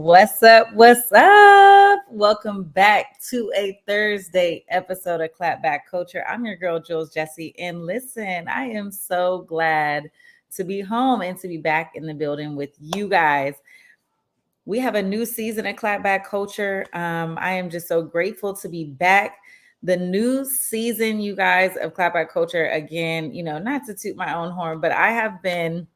What's up? What's up? Welcome back to a Thursday episode of Clapback Culture. I'm your girl, Jules Jessie. And listen, I am so glad to be home and to be back in the building with you guys. We have a new season of Clapback Culture. I am just so grateful to be back. The new season, you guys, of Clapback Culture. Again, not to toot my own horn, but I have been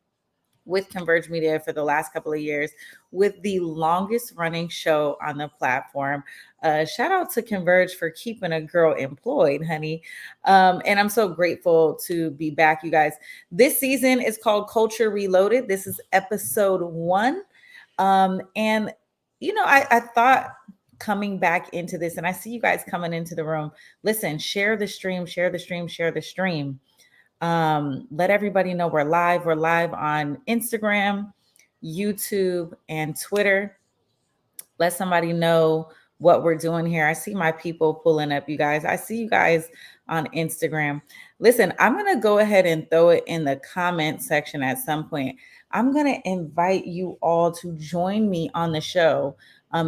with Converge Media for the last couple of years with the longest running show on the platform. Shout out to Converge for keeping a girl employed, honey. And I'm so grateful to be back, you guys. This season is called Culture Reloaded. This is episode 1. I thought coming back into this, and I see you guys coming into the room. Listen, share the stream, share the stream, share the stream. Let everybody know we're live. We're live on Instagram, YouTube, and Twitter. Let somebody know what we're doing here. I see my people pulling up, you guys. I see you guys on Instagram. Listen, I'm going to go ahead and throw it in the comment section at some point. I'm going to invite you all to join me on the show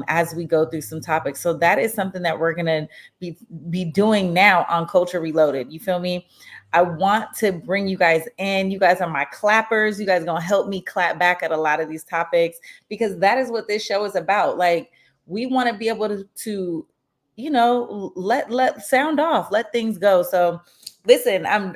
as we go through some topics. So that is something that we're going to be doing now on Culture Reloaded. You feel me? I want to bring you guys in. You guys are my clappers. You guys are going to help me clap back at a lot of these topics because that is what this show is about. Like, we want to be able to let sound off, let things go. So listen, I'm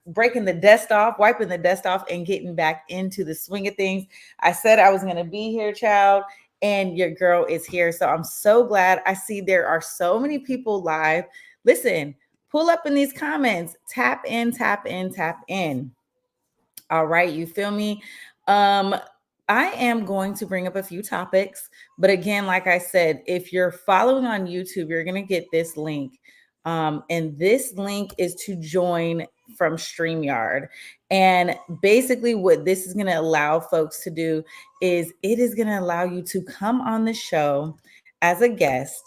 breaking the dust off, wiping the dust off, and getting back into the swing of things. I said I was going to be here, child, and your girl is here. So I'm so glad. I see there are so many people live. Listen, pull up in these comments, tap in, tap in, tap in. All right, you feel me? I am going to bring up a few topics, but again, like I said, if you're following on YouTube, you're going to get this link. And this link is to join from StreamYard. And basically what this is going to allow folks to do is it is going to allow you to come on the show as a guest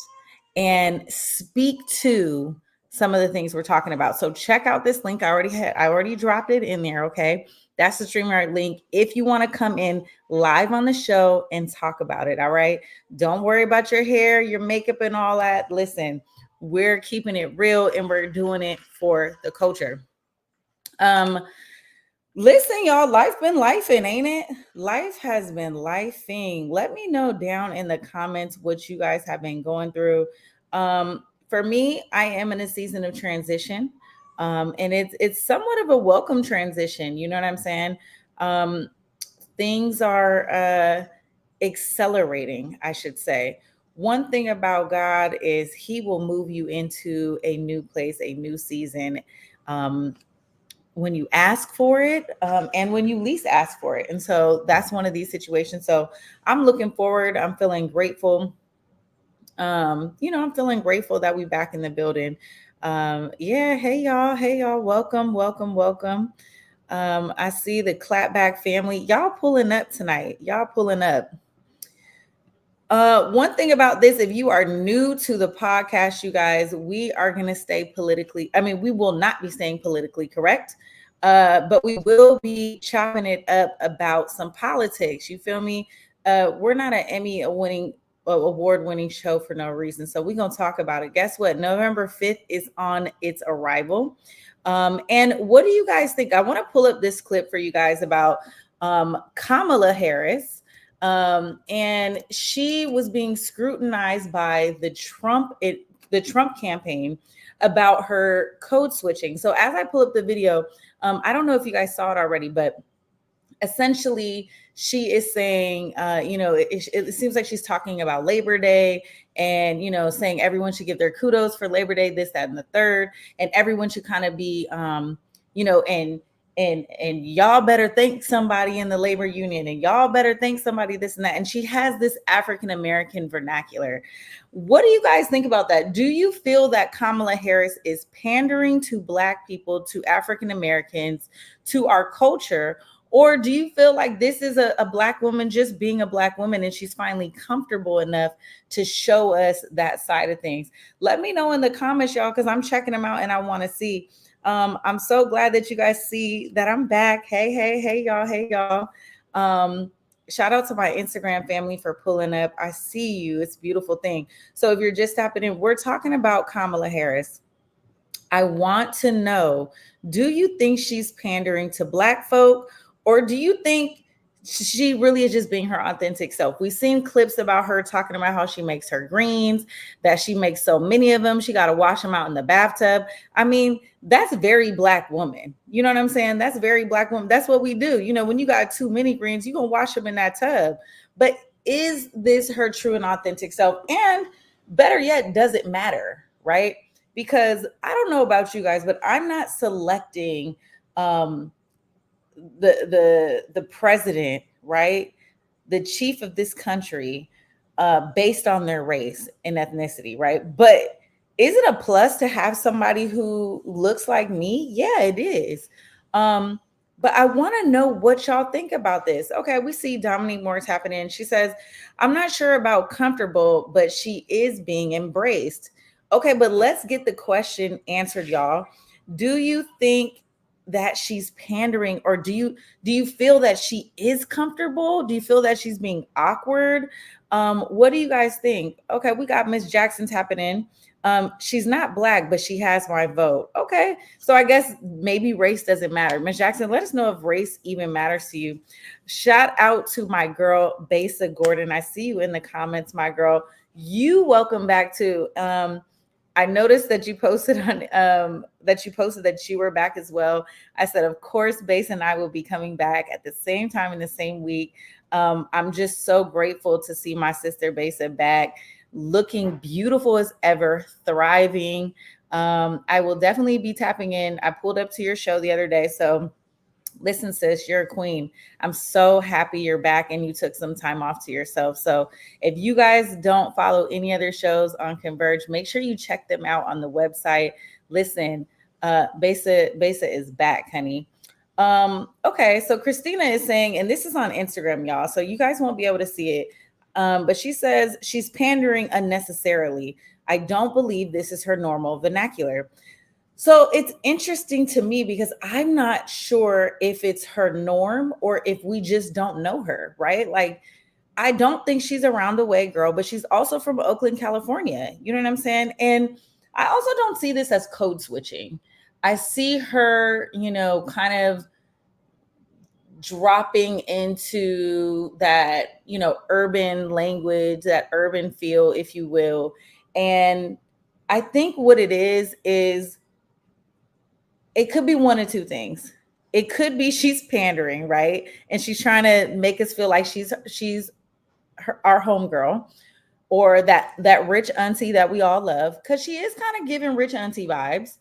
and speak to some of the things we're talking about. So check out this link. I already dropped it in there. Okay. That's the StreamYard link. If you want to come in live on the show and talk about it. All right. Don't worry about your hair, your makeup, and all that. Listen, we're keeping it real and we're doing it for the culture. Listen, y'all, life been lifing, ain't it? Life has been lifing. Let me know down in the comments what you guys have been going through. For me, I am in a season of transition. And it's somewhat of a welcome transition. You know what I'm saying? Things are accelerating, I should say. One thing about God is he will move you into a new place, a new season, when you ask for it, and when you least ask for it. And so that's one of these situations. So I'm looking forward. I'm feeling grateful. I'm feeling grateful that we're back in the building. Hey y'all, welcome. I see the clapback family. Y'all pulling up tonight. Y'all pulling up. One thing about this, if you are new to the podcast, you guys, we are going to stay we will not be staying politically correct, but we will be chopping it up about some politics. You feel me? We're not an Emmy award-winning show for no reason. So we're going to talk about it. Guess what? November 5th is on its arrival. And what do you guys think? I want to pull up this clip for you guys about Kamala Harris. And she was being scrutinized by the Trump campaign about her code switching. So as I pull up the video, I don't know if you guys saw it already, but essentially she is saying, it seems like she's talking about Labor Day and, saying everyone should give their kudos for Labor Day, this, that, and the third, and everyone should kind of be, and y'all better thank somebody in the labor union, and y'all better thank somebody this and that. And she has this African-American vernacular. What do you guys think about that? Do you feel that Kamala Harris is pandering to Black people, to African-Americans, to our culture? Or do you feel like this is a Black woman just being a Black woman and she's finally comfortable enough to show us that side of things? Let me know in the comments, y'all, because I'm checking them out and I want to see. I'm so glad that you guys see that I'm back. Hey, y'all. Shout out to my Instagram family for pulling up. I see you. It's a beautiful thing. So if you're just tapping in, we're talking about Kamala Harris. I want to know, do you think she's pandering to Black folk, or do you think she really is just being her authentic self? We've seen clips about her talking about how she makes her greens, that she makes so many of them. She got to wash them out in the bathtub. I mean, that's very Black woman. You know what I'm saying? That's very Black woman. That's what we do. You know, when you got too many greens, you're going to wash them in that tub. But is this her true and authentic self? And better yet, does it matter? Right? Because I don't know about you guys, but I'm not selecting um, the president, right? The chief of this country, based on their race and ethnicity, right? But is it a plus to have somebody who looks like me? Yeah, it is. Um, but I want to know what y'all think about this. Okay, we see Dominique Moore's happening. She says, I'm not sure about comfortable, but she is being embraced. Okay, but let's get the question answered, y'all. Do you think that she's pandering, or do you feel that she is comfortable? Do you feel that she's being awkward? What do you guys think? Okay, we got Miss Jackson tapping in. She's not Black, but she has my vote. Okay, so I guess maybe race doesn't matter. Miss Jackson, let us know if race even matters to you. Shout out to my girl Besa Gordon. I see you in the comments, my girl. You welcome back to I noticed that you posted on that you were back as well. I said, of course, Base and I will be coming back at the same time in the same week. I'm just so grateful to see my sister Besa back, looking beautiful as ever, thriving. I will definitely be tapping in. I pulled up to your show the other day, so listen, sis, you're a queen. I'm so happy you're back and you took some time off to yourself. So if you guys don't follow any other shows on Converge, make sure you check them out on the website. Listen, Besa is back, honey. Okay, so Christina is saying, and this is on Instagram, y'all, so you guys won't be able to see it. But she says she's pandering unnecessarily. I don't believe this is her normal vernacular. So it's interesting to me because I'm not sure if it's her norm or if we just don't know her, right? Like, I don't think she's a round the way girl, but she's also from Oakland, California. You know what I'm saying? And I also don't see this as code switching. I see her, kind of dropping into that, urban language, that urban feel, if you will. And I think what it is it could be one of two things. It could be she's pandering, right? And she's trying to make us feel like our homegirl, or that rich auntie that we all love, because she is kind of giving rich auntie vibes.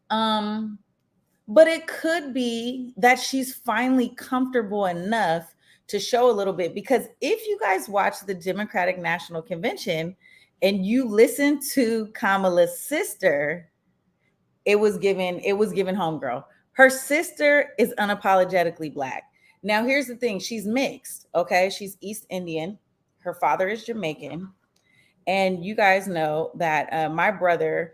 But it could be that she's finally comfortable enough to show a little bit, because if you guys watch the Democratic National Convention and you listen to Kamala's sister, it was given homegirl. Her sister is unapologetically Black. Now here's the thing, she's mixed, okay? She's East Indian. Her father is Jamaican. And you guys know that my brother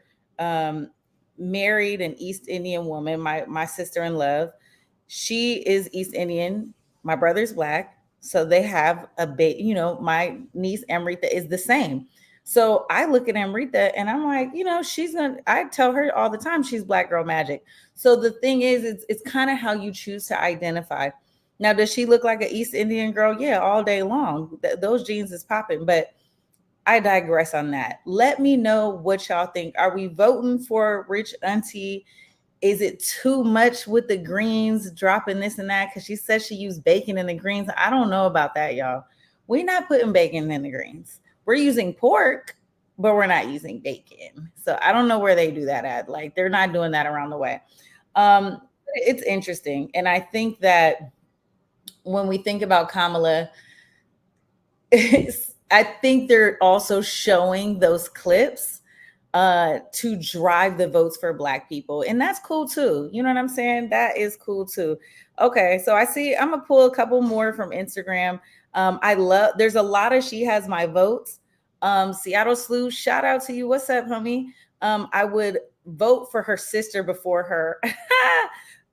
married an East Indian woman, my sister in love. She is East Indian. My brother's Black. So they have a baby, my niece Amrita is the same. So I look at Amrita and I'm like, I tell her all the time she's Black girl magic. So the thing is, it's kind of how you choose to identify. Now, does she look like an East Indian girl? Yeah, all day long. Those genes is popping. But I digress on that. Let me know what y'all think. Are we voting for Rich Auntie? Is it too much with the greens, dropping this and that? Because she says she used bacon in the greens. I don't know about that, y'all. We're not putting bacon in the greens. We're using pork, but we're not using bacon. So I don't know where they do that at. Like, they're not doing that around the way. It's interesting. And I think that when we think about Kamala, I think they're also showing those clips to drive the votes for Black people. And that's cool too. You know what I'm saying? That is cool too. Okay, so I see, I'm gonna pull a couple more from Instagram. There's a lot of she has my votes. Seattle Slew, shout out to you. What's up, homie? I would vote for her sister before her.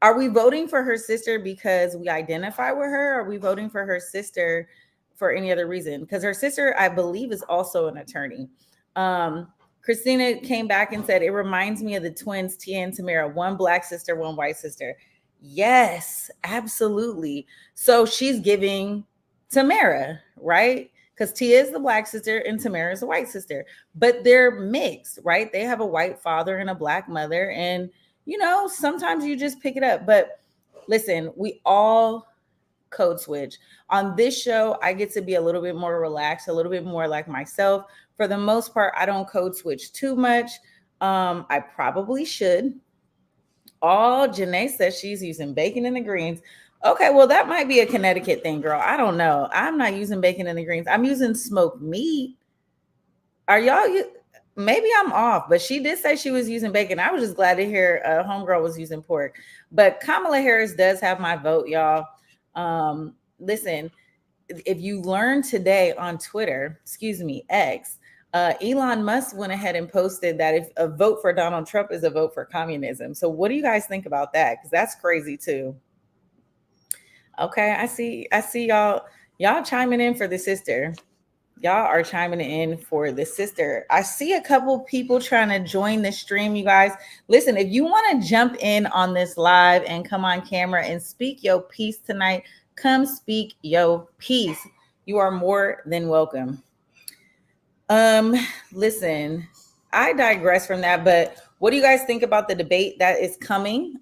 Are we voting for her sister because we identify with her? Or are we voting for her sister for any other reason? Because her sister, I believe, is also an attorney. Um, Christina came back and said, it reminds me of the twins, Tia and Tamara, one black sister, one white sister. Yes, absolutely. So she's giving Tamara, right? Because Tia is the black sister and Tamara is the white sister, but they're mixed, right? They have a white father and a black mother. And, sometimes you just pick it up. But listen, we all code switch. On this show, I get to be a little bit more relaxed, a little bit more like myself. For the most part, I don't code switch too much. I probably should. Oh, Janae says she's using bacon in the greens. Okay, well, that might be a Connecticut thing, girl. I don't know. I'm not using bacon in the greens. I'm using smoked meat. Are y'all? Maybe I'm off, but she did say she was using bacon. I was just glad to hear homegirl was using pork. But Kamala Harris does have my vote, y'all. Listen, if you learned today on Twitter, excuse me, X, Elon Musk went ahead and posted that if a vote for Donald Trump is a vote for communism. So what do you guys think about that? Because that's crazy too. Okay, I see y'all chiming in for the sister. Y'all are chiming in for the sister. I see a couple people trying to join the stream, you guys. Listen, if you want to jump in on this live and come on camera and speak your piece tonight, come speak your piece. You are more than welcome. Um, Listen, I digress from that, but what do you guys think about the debate that is coming?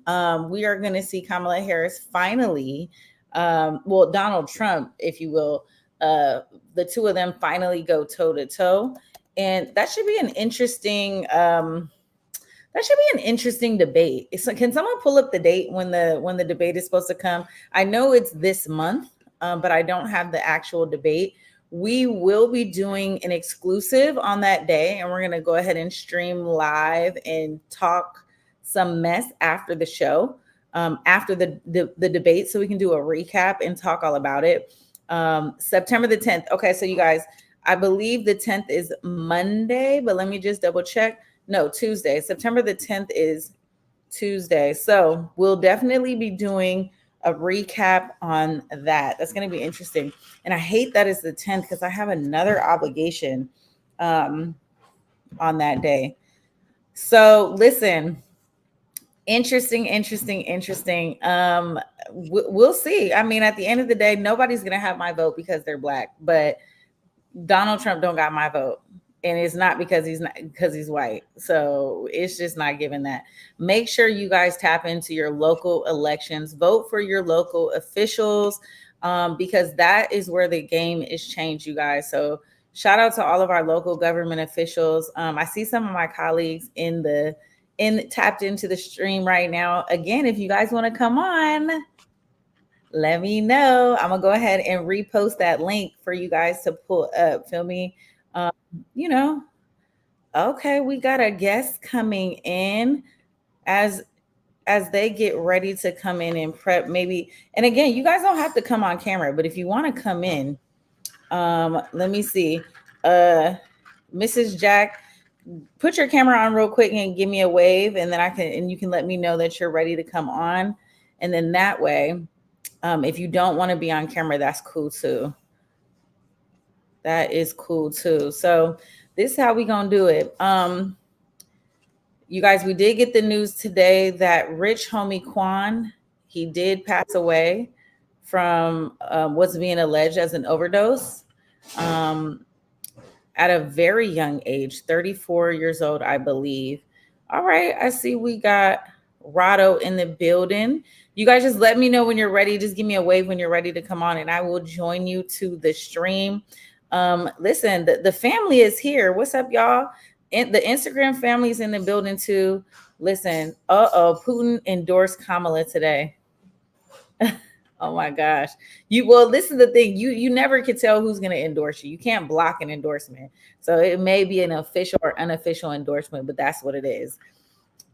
We are going to see Kamala Harris finally, well, Donald Trump, if you will, the two of them finally go toe to toe, and that should be an interesting. That should be an interesting debate. Can someone pull up the date when the debate is supposed to come? I know it's this month, but I don't have the actual debate. We will be doing an exclusive on that day, and we're going to go ahead and stream live and talk some mess after the show, after the debate, so we can do a recap and talk all about it. September the 10th. Okay, so you guys, I believe the 10th is Monday, but let me just double check. No, Tuesday. September the 10th is Tuesday. So we'll definitely be doing a recap on that. That's going to be interesting. And I hate that it's the 10th because I have another obligation on that day. So listen, interesting. We'll see. I mean, at the end of the day, nobody's going to have my vote because they're black, but Donald Trump don't got my vote. And it's not because he's white. So it's just not given that. Make sure you guys tap into your local elections, vote for your local officials, because that is where the game is changed, you guys. So shout out to all of our local government officials. I see some of my colleagues in tapped into the stream right now. Again, if you guys want to come on, let me know. I'm gonna go ahead and repost that link for you guys to pull up. Feel me? Um, you know, okay, we got a guest coming in as they get ready to come in and prep. Maybe, and again, you guys don't have to come on camera, but if you want to come in, let me see. Mrs. Jack, put your camera on real quick and give me a wave, and then you can let me know that you're ready to come on, and then that way. If you don't want to be on camera, that's cool too. That is cool too. So this is how we gonna do it. You guys, we did get the news today that Rich Homie Quan, he did pass away from what's being alleged as an overdose at a very young age, 34 years old, I believe. All right, I see we got Rado in the building. You guys just let me know when you're ready. Just give me a wave when you're ready to come on, and I will join you to the stream. Listen, the family is here. What's up, y'all? The Instagram family is in the building too. Listen, Putin endorsed Kamala today. Oh my gosh. This is the thing. You never can tell who's gonna endorse you. You can't block an endorsement. So it may be an official or unofficial endorsement, but that's what it is.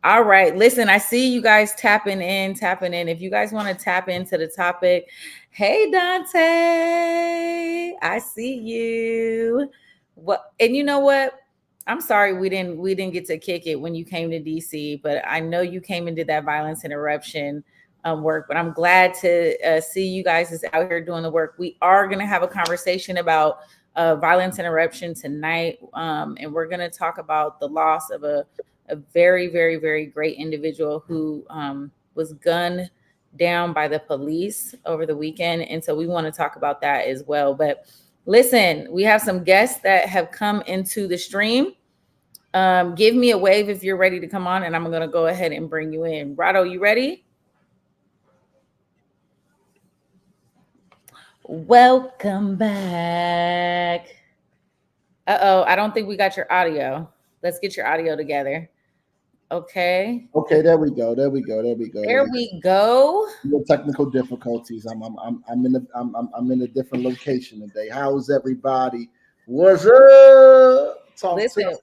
All right. Listen, I see you guys tapping in. If you guys want to tap into the topic, hey Dante, I see you. What? And you know what? I'm sorry we didn't get to kick it when you came to DC, but I know you came and did that violence interruption work. But I'm glad to see you guys is out here doing the work. We are going to have a conversation about violence interruption tonight, and we're going to talk about the loss of a very, very, very great individual who was gunned down by the police over the weekend. And so we want to talk about that as well. But listen, we have some guests that have come into the stream. Give me a wave if you're ready to come on, and I'm going to go ahead and bring you in. Rado, you ready? Welcome back. Uh-oh, I don't think we got your audio. Let's get your audio together. Okay. Okay, there we go. There we go. There we go. There we go. No technical difficulties. I'm in a different location today. How's everybody? What's up? Talk Listen, to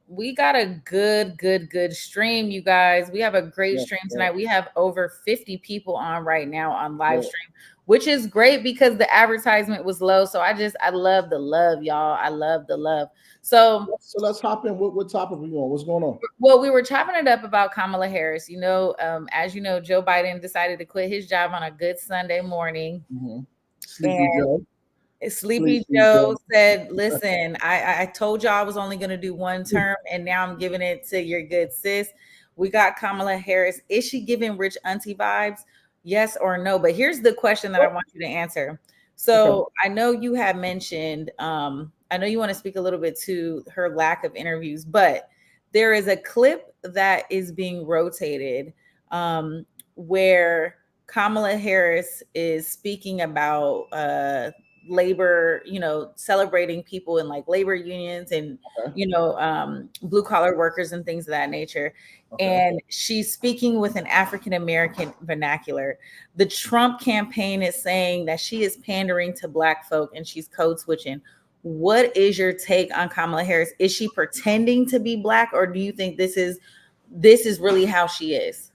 we got a good stream, you guys. We have a great stream tonight. We have over 50 people on right now on live stream, which is great because the advertisement was low. So I love the love, y'all. I love the love. So let's hop in. What topic we on? What's going on? Well, we were chopping it up about Kamala Harris. As you know, Joe Biden decided to quit his job on a good Sunday morning. Mm-hmm. Sleepy Joe. Sleepy Joe said, listen, I told y'all I was only going to do one term, and now I'm giving it to your good sis. We got Kamala Harris. Is she giving rich auntie vibes? Yes or no? But here's the question that I want you to answer. So I know you have mentioned, I know you want to speak a little bit to her lack of interviews, but there is a clip that is being rotated where Kamala Harris is speaking about labor, celebrating people in like labor unions and, blue collar workers and things of that nature. And she's speaking with an African American vernacular. The Trump campaign is saying that she is pandering to Black folk and she's code switching. What is your take on Kamala Harris? Is she pretending to be Black, or do you think this is really how she is?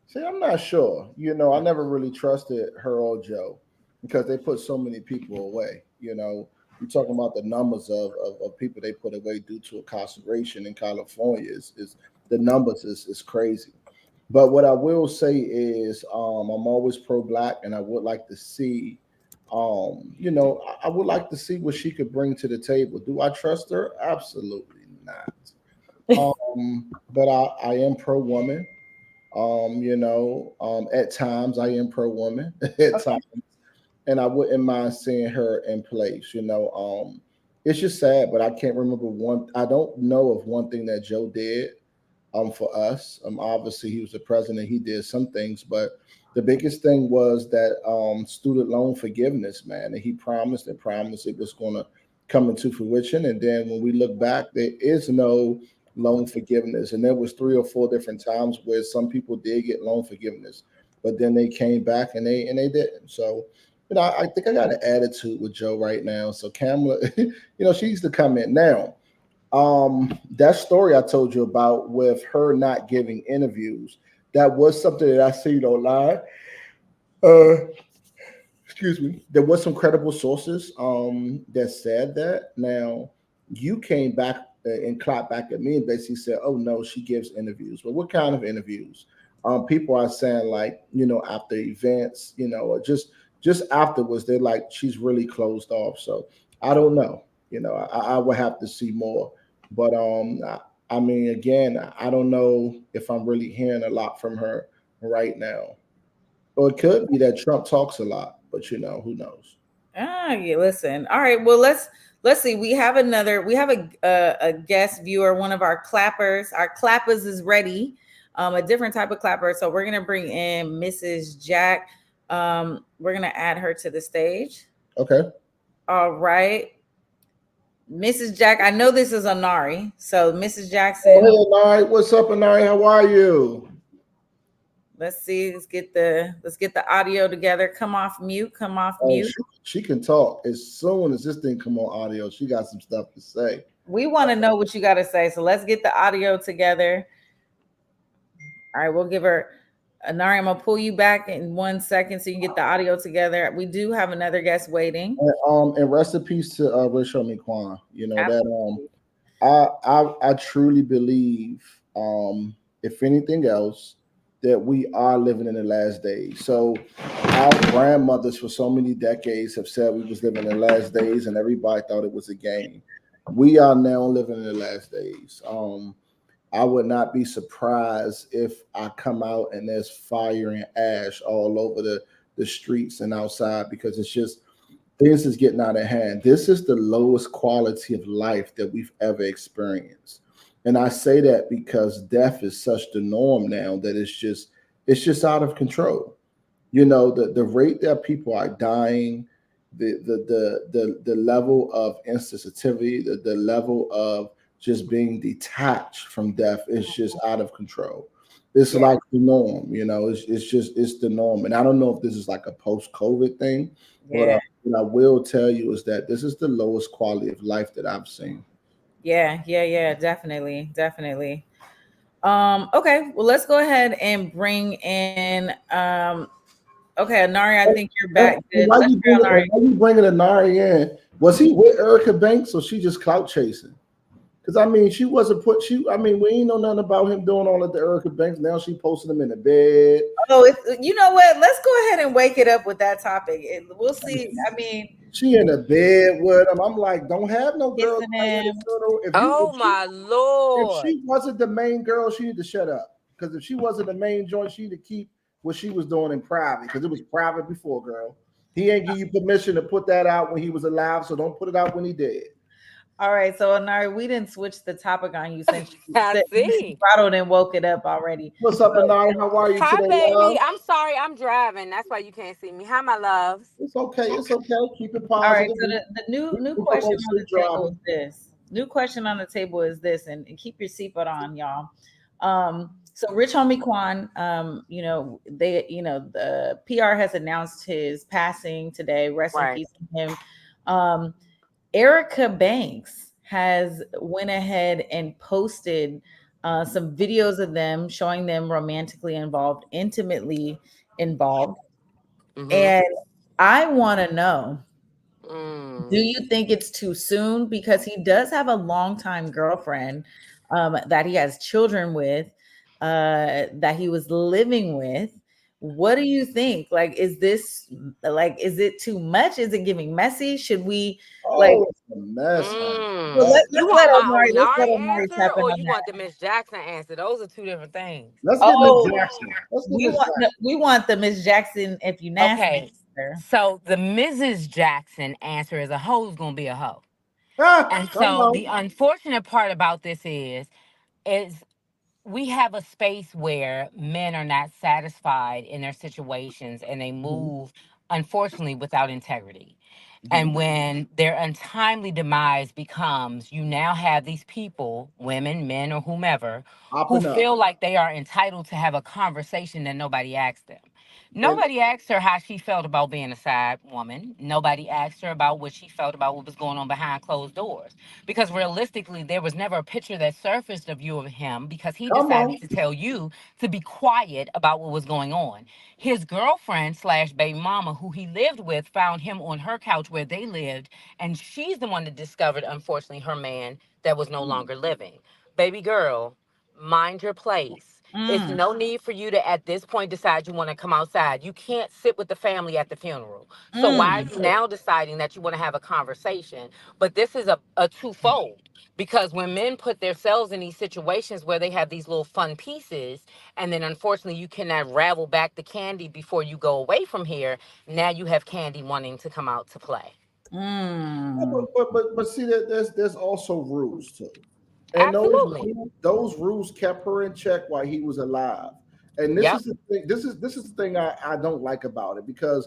See, I'm not sure. I never really trusted her or Joe because they put so many people away. You're talking about the numbers of people they put away due to incarceration in California is the numbers is crazy. But what I will say is I'm always pro-Black, and I would like to see I would like to see what she could bring to the table. Do I trust her? Absolutely not. But I am pro woman. At times I am pro woman at times, and I wouldn't mind seeing her in place. It's just sad, but I can't remember one. I don't know of one thing that Joe did for us. Obviously he was the president. He did some things, but the biggest thing was that student loan forgiveness, man. And he promised and promised it was going to come into fruition. And then when we look back, there is no loan forgiveness. And there was 3 or 4 different times where some people did get loan forgiveness, but then they came back and they didn't. So, I think I got an attitude with Joe right now. So Kamala, she needs to come in now. That story I told you about with her not giving interviews, that was something that I seen online. Excuse me. There was some credible sources that said that. Now you came back and clapped back at me and basically said, "Oh no, she gives interviews." But what kind of interviews? People are saying like, after events, or just afterwards, they're like, she's really closed off. So I don't know. I would have to see more. But I mean, again, I don't know if I'm really hearing a lot from her right now. Or it could be that Trump talks a lot, but who knows? Yeah, listen. All right. Well, let's see. We have a guest viewer, one of our clappers. Our clappers is ready. A different type of clapper. So we're gonna bring in Mrs. Jack. We're gonna add her to the stage. Okay. All right. Mrs. Jack, I know this is Anari. So Mrs. Jackson. Oh, hey, Anari. What's up, Anari? How are you? Let's see. Let's get the audio together. Come off mute. Mute. She can talk as soon as this thing come on audio. She got some stuff to say. We want to know what you got to say. So let's get the audio together. All right, we'll give her Anari. I'm gonna pull you back in 1 second so you can get the audio together. We do have another guest waiting. And rest in peace to Rishon Kwan. That I truly believe, if anything else, that we are living in the last days. So our grandmothers for so many decades have said we was living in the last days, and everybody thought it was a game. We are now living in the last days. I would not be surprised if I come out and there's fire and ash all over the streets and outside, because it's just this is getting out of hand. This is the lowest quality of life that we've ever experienced. And I say that because death is such the norm now that it's just out of control. The rate that people are dying, the level of insensitivity, the level of just being detached from death is just out of control. It's Yeah. like the norm, it's the norm. And I don't know if this is like a post-COVID thing, but Yeah. what I will tell you is that this is the lowest quality of life that I've seen. Yeah, yeah, yeah, definitely, definitely. Okay, well, let's go ahead and bring in okay, Anari, I think you're back good. Let's try Anari. Why you bringing Anari in? Was he with Erica Banks or she just clout chasing? Because I mean, she wasn't put. I mean, we ain't know nothing about him doing all of the Erica Banks. Now she posted him in the bed. Oh, you know what? Let's go ahead and wake it up with that topic. We'll see. I mean, She in the bed with him. I'm like, don't have no girl kissing crying at the him. funeral. Oh my If Lord. she wasn't the main girl, she need to shut up. Because if she wasn't the main joint, she need to keep what she was doing in private. Because it was private before, girl. He ain't give you permission to put that out when he was alive, so don't put it out when he dead. All right, so Anari, we didn't switch the topic on you since you I said you see. throttled and woke it up already. What's up, So, Anari? How are you Hi, today, love? baby. I'm sorry. I'm driving. That's why you can't see me. Hi, my loves. It's okay. It's okay. Keep it all right, positive. so the new We question won't on sleep the table is driving. this. New question on the table is this, and keep your seatbelt on, y'all. So Rich Homie Quan, the PR has announced his passing today. Rest in Right. peace to him. Um, Erica Banks has went ahead and posted some videos of them showing them romantically involved, intimately involved, Mm-hmm. and I want to know, do Mm. you think it's too soon? Because he does have a longtime girlfriend that he has children with, that he was living with. What do you think? Like, is it too much? Is it giving messy? Should we like? Oh, it's a mess. So Mm. You want my let's let Onari Omari answer tap in or on you that. want the Miss Jackson answer? Those are two different things. Let's get Miss Oh, Jackson. Let's get Miss Jackson. we want the Miss Jackson. If you nasty, Okay. answer. So the Mrs. Jackson answer is a hoe's gonna be a hoe. Ah, And come so the on. unfortunate part about this is we have a space where men are not satisfied in their situations and they Mhm, move unfortunately without integrity. mhm. And when their untimely demise becomes, you now have these people, women, men, or whomever, who Hopping up. feel like they are entitled to have a conversation that nobody asked them. And Nobody asked her how she felt about being a side woman. Nobody asked her about what she felt about what was going on behind closed doors. Because realistically, there was never a picture that surfaced of you of him because he come decided on. to tell you to be quiet about what was going on. His girlfriend slash baby mama, who he lived with, found him on her couch where they lived, and she's the one that discovered, unfortunately, her man that was no longer living. Baby girl, mind your place. It's Mm, no need for you to, at this point, decide you want to come outside. You can't sit with the family at the funeral. So why are mm, you now deciding that you want to have a conversation? But this is a twofold because when men put themselves in these situations where they have these little fun pieces, and then unfortunately you cannot ravel back the candy before you go away from here, now you have candy wanting to come out to play. Yeah, mm, but see that there's also rules too. And Absolutely. those rules kept her in check while he was alive. And this Yep. is the thing, this is the thing I don't like about it, because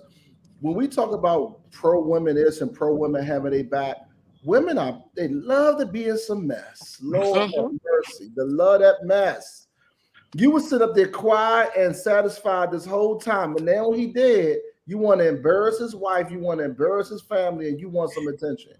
when we talk about pro women this and pro women having a back, women they love to be in some mess. Lord have Hmm. mercy. They love that mess. You would sit up there quiet and satisfied this whole time, but now when he dead, you want to embarrass his wife, you want to embarrass his family, and you want some attention.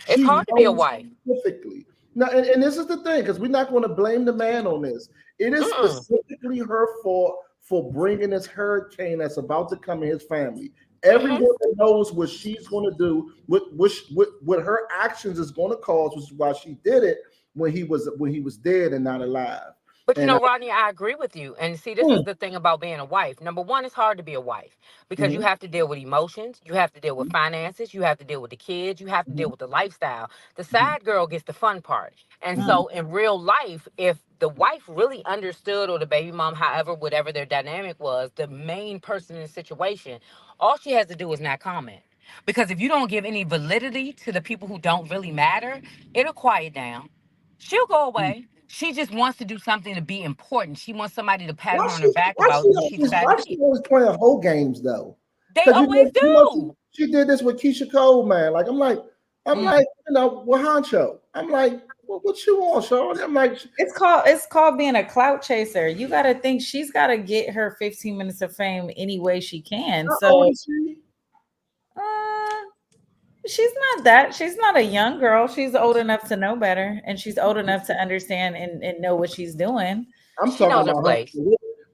It's She hard to be a knows wife. specifically. Now, and this is the thing, because we're not going to blame the man on this. It is Mm-mm. specifically her fault for bringing this hurricane that's about to come in his family. Hmm. Everyone knows what she's going to do, what her actions is going to cause, which is why she did it when he was dead and not alive. But you And know, Rodney, I agree with you. And see, this is mm, the thing about being a wife. Number one, it's hard to be a wife because you mhm, have to deal with emotions, you have to deal with finances, you have to deal with the kids, you have to deal mhm, with the lifestyle. The mhm, side girl gets the fun part. And Mm. mhm. so in real life, if the wife really understood, or the baby mom, however, whatever their dynamic was, the main person in the situation, all she has to do is not comment. Because if you don't give any validity to the people who don't really matter, it'll quiet down. She'll go away. She just wants to do something to be important. She wants somebody to pat Why her on her she back why about she who she always why decided to she be. always playing whole games though? They Because always do. she did this with Keisha Cole, man. Like I'm Mm. like, with Honcho. I'm like, what you want, Sean? I'm like, It's called being a clout chaser. You got to think she's got to get her 15 minutes of fame any way she can. how old So, is she? uh, she's not a young girl. She's old enough to know better, and she's old enough to understand and know what she's doing. I'm She talking knows her about her. place.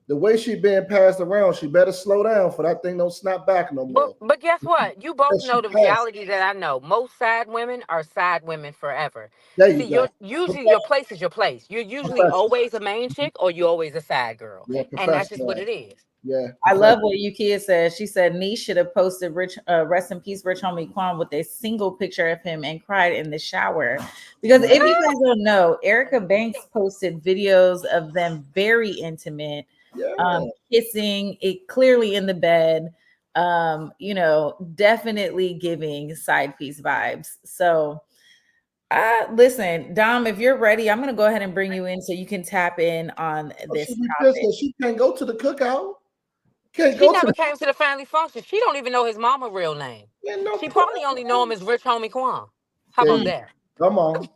The way she being passed around, she better slow down for that thing don't snap back no But more. but guess what? You And both she know the passed. reality that I know. Most sad women are sad women forever. There See, you go. you're usually your Professional. place is your place. You're usually Professional. always a main chick or you're always a sad girl. Yeah, And that's just what professional. it is. Yeah, I love professional. what Yukia said. She said Niche should have posted Rich, rest in peace, Rich Homie Quan with a single picture of him and cried in the shower. Because Yeah, if you guys don't know, Erica Banks posted videos of them very intimate, yeah. kissing, it clearly in the bed, definitely giving side piece vibes. So, listen, Dom, if you're ready, I'm going to go ahead and bring you in so you can tap in on Oh, she this be pissed topic. that she can't go to the cookout. Can't She go to never the came to the family function. She don't even know his mama real name. ain't no She put. probably only know him as Rich Homie Quan. How There about Mm, you that? come on. mm,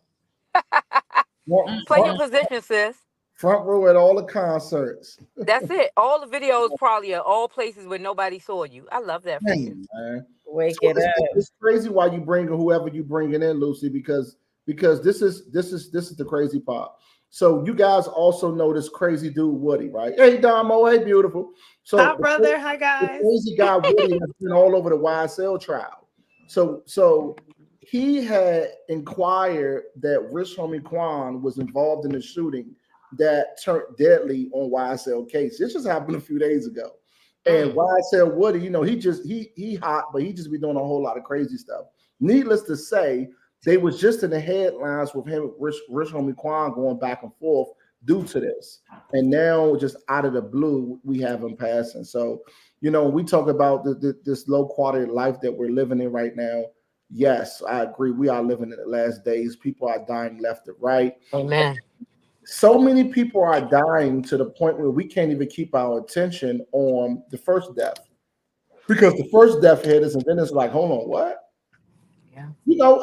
Front, Play front, your position, sis. front row at all the concerts. That's it. All the videos probably are all places where nobody saw you. I love that for you. Man, man. wake So it up. it's crazy why you bring whoever you bringing in, Lucy, because this is the crazy part. So you guys also know this crazy dude Woody, right? Hey Damo, hey beautiful. Hi, So brother. Hi, the guys. crazy guy Woody has been all over the YSL trial. So he had inquired that Rich Homie Quan was involved in the shooting that turned deadly on YSL case. This just happened a few days ago. And Mm. YSL Woody, he hot, but he just be doing a whole lot of crazy stuff. Needless to say, they was just in the headlines with him, Rich Homie Quan going back and forth due to this. And now, just out of the blue, we have him passing. So, we talk about this low quality of life that we're living in right now. Yes, I agree. We are living in the last days. People are dying left and right. Amen. So many people are dying to the point where we can't even keep our attention on the first death because the first death hit us, and then it's like, hold on, what? Yeah.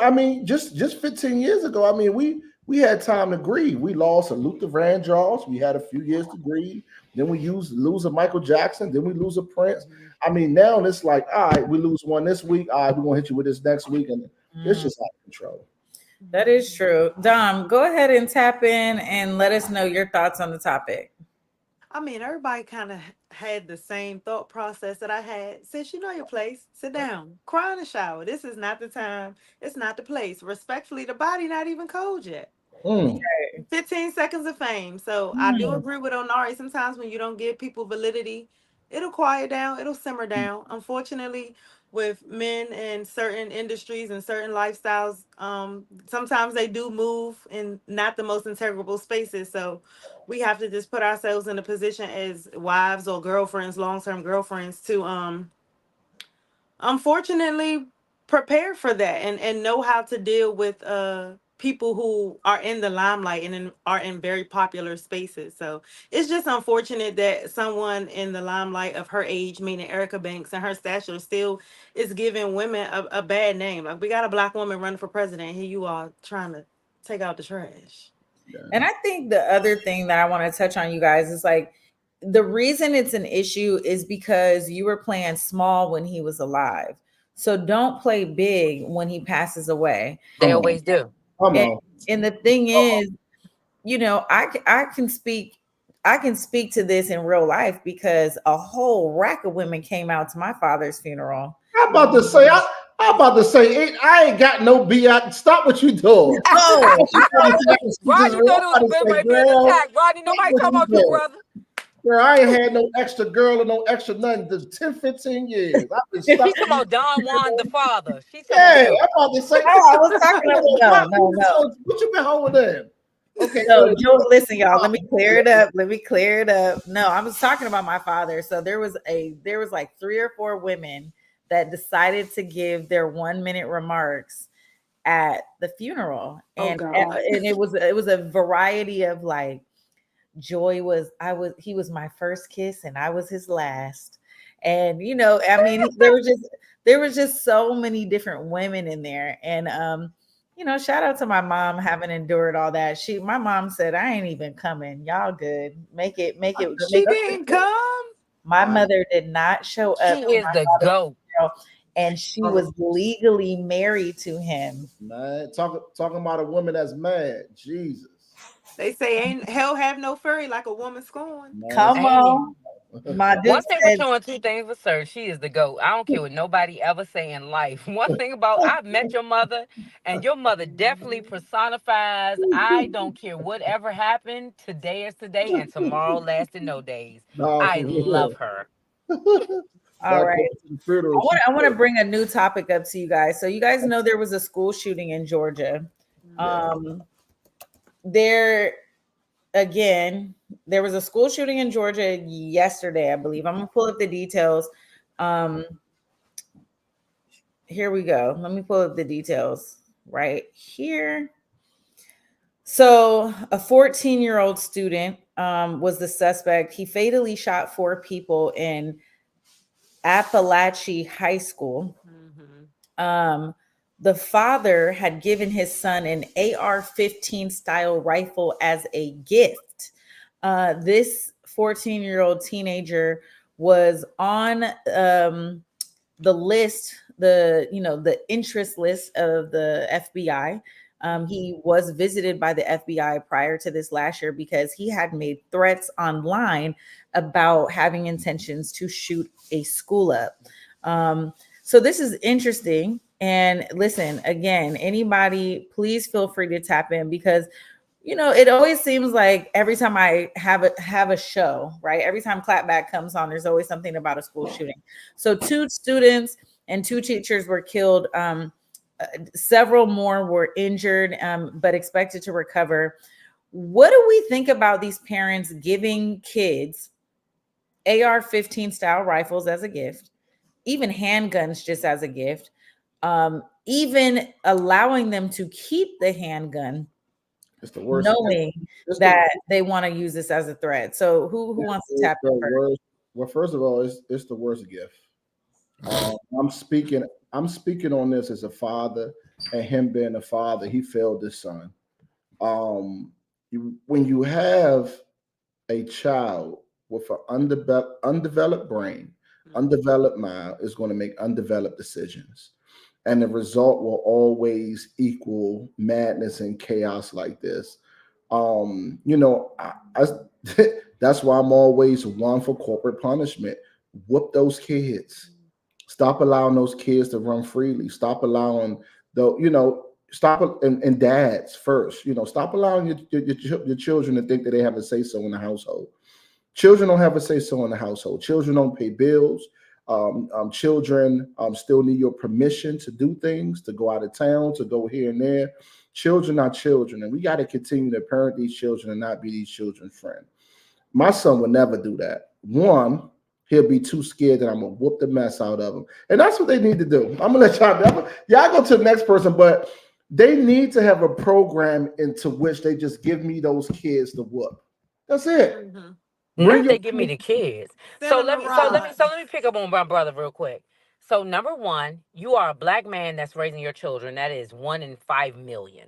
I mean, just 15 years ago, I mean, we had time to grieve. We lost a Luther Vandross. We had a few years to grieve. Then we lose a Michael Jackson. Then we lose a Prince. I mean, now it's like, all right, we lose one this week. All right, we're gonna hit you with this next week, and it's Mm, just out of control. that is true. Dom, go ahead and tap in and let us know your thoughts on the topic. I mean, everybody kind of had the same thought process that I had. Since you know your place, sit down, cry in the shower. This is not the time. It's not the place. Respectfully, the body not even cold yet. Mm, 15 seconds of fame. So I do Mm, agree with Onari. Sometimes when you don't give people validity, it'll quiet down, it'll simmer down. Unfortunately, with men in certain industries and certain lifestyles, sometimes they do move in not the most integrable spaces. So we have to just put ourselves in a position as wives or girlfriends, long-term girlfriends, to unfortunately prepare for that and know how to deal with people who are in the limelight and are in very popular spaces. So it's just unfortunate that someone in the limelight of her age, meaning Erica Banks, and her stature still is giving women a bad name. Like, we got a black woman running for president, here you are trying to take out the trash. And yeah. I think the other thing that I want to touch on, you guys, is like the reason it's an issue is because you were playing small when he was alive. So don't play big when he passes away. They Come on, always do. come And, on. and the thing is, I can speak to this in real life because a whole rack of women came out to my father's funeral. I'm about to say, I I'm about to say, I ain't got no BI. Stop what you doing. No, Rod, you thought it was I'm a about to good say, way being girl, attacked. Rodney, stop nobody what talking you about you, doing. brother. Girl, I ain't had no extra girl or no extra nothing to 10, 15 years. I've been stuck. She's talking about Don Juan, the father. She's talking about Yeah, you. I'm about to say, I was talking about no. what you been holding in? Okay, go So ahead. Joe, listen, y'all. Let me clear it up. Let me clear it up. No, I was talking about my father. So there was like 3 or 4 women that decided to give their 1 minute remarks at the funeral, Oh God. and it was a variety of like Joy was he was my first kiss and I was his last. And I mean, there was just so many different women in there. And shout out to my mom having endured all that. My mom said, I ain't even coming. Y'all good. She didn't come. My mother did not show She up to is my the father's GOAT. funeral, and she was legally married to him. Man, talking about a woman that's mad. Jesus. They say ain't hell have no fury like a woman scorned. Man, Come on. My One dude thing for said, sure and two things for certain, she is the GOAT. I don't care what nobody ever say in life. One thing about I've met your mother, and your mother definitely personifies I don't care whatever happened. Today is today, and tomorrow lasted no days. no, I for love real. her. all That right. funeral. I want to bring a new topic up to you guys. So you guys know there was a school shooting in Georgia. Yeah. Um, there again, there was a school shooting in Georgia yesterday, I believe. I'm gonna pull up the details. Um, Here we go. Let me pull up the details right here. So, a 14-year-old student was the suspect. He fatally shot 4 people in Appalachia High School. Mhm. Um, the father had given his son an AR-15 style rifle as a gift. This 14-year-old teenager was on the list, the interest list of the FBI. He was visited by the FBI prior to this last year because he had made threats online about having intentions to shoot a school up. So this is interesting. And listen, again, anybody, please feel free to tap in because it always seems like every time I have a show, right? Every time Clapback comes on, there's always something about a school shooting. So 2 students and 2 teachers were killed. Several more were injured, but expected to recover. What do we think about these parents giving kids AR-15 style rifles as a gift, even handguns just as a gift, even allowing them to keep the handgun It's the worst. knowing It's the, that they want to use this as a threat. So who wants to it's tap the in first? worst. Well, first of all, it's the worst gift. I'm speaking. I'm speaking on this as a father, and him being a father, he failed his son. When you have a child with an undeveloped brain, undeveloped mind, is going to make undeveloped decisions, and the result will always equal madness and chaos like this. I that's why I'm always one for corporate punishment. Whoop those kids. Stop allowing those kids to run freely. Stop allowing stop and dads first. Stop allowing your children to think that they have a say so in the household. Children don't have a say so in the household. Children don't pay bills. Children still need your permission to do things, to go out of town, to go here and there. Children are children, and we got to continue to parent these children and not be these children's friend. My son would never do that. One, he'll be too scared that I'm gonna whoop the mess out of him, and that's what they need to do. I'm gonna let y'all go to the next person, but they need to have a program into which they just give me those kids to whoop. That's it. Mhm. Bring Not your they give me the kids. Send them to Rod. So let me pick up on my brother real quick. So number one, you are a black man that's raising your children. That is 1 in 5 million.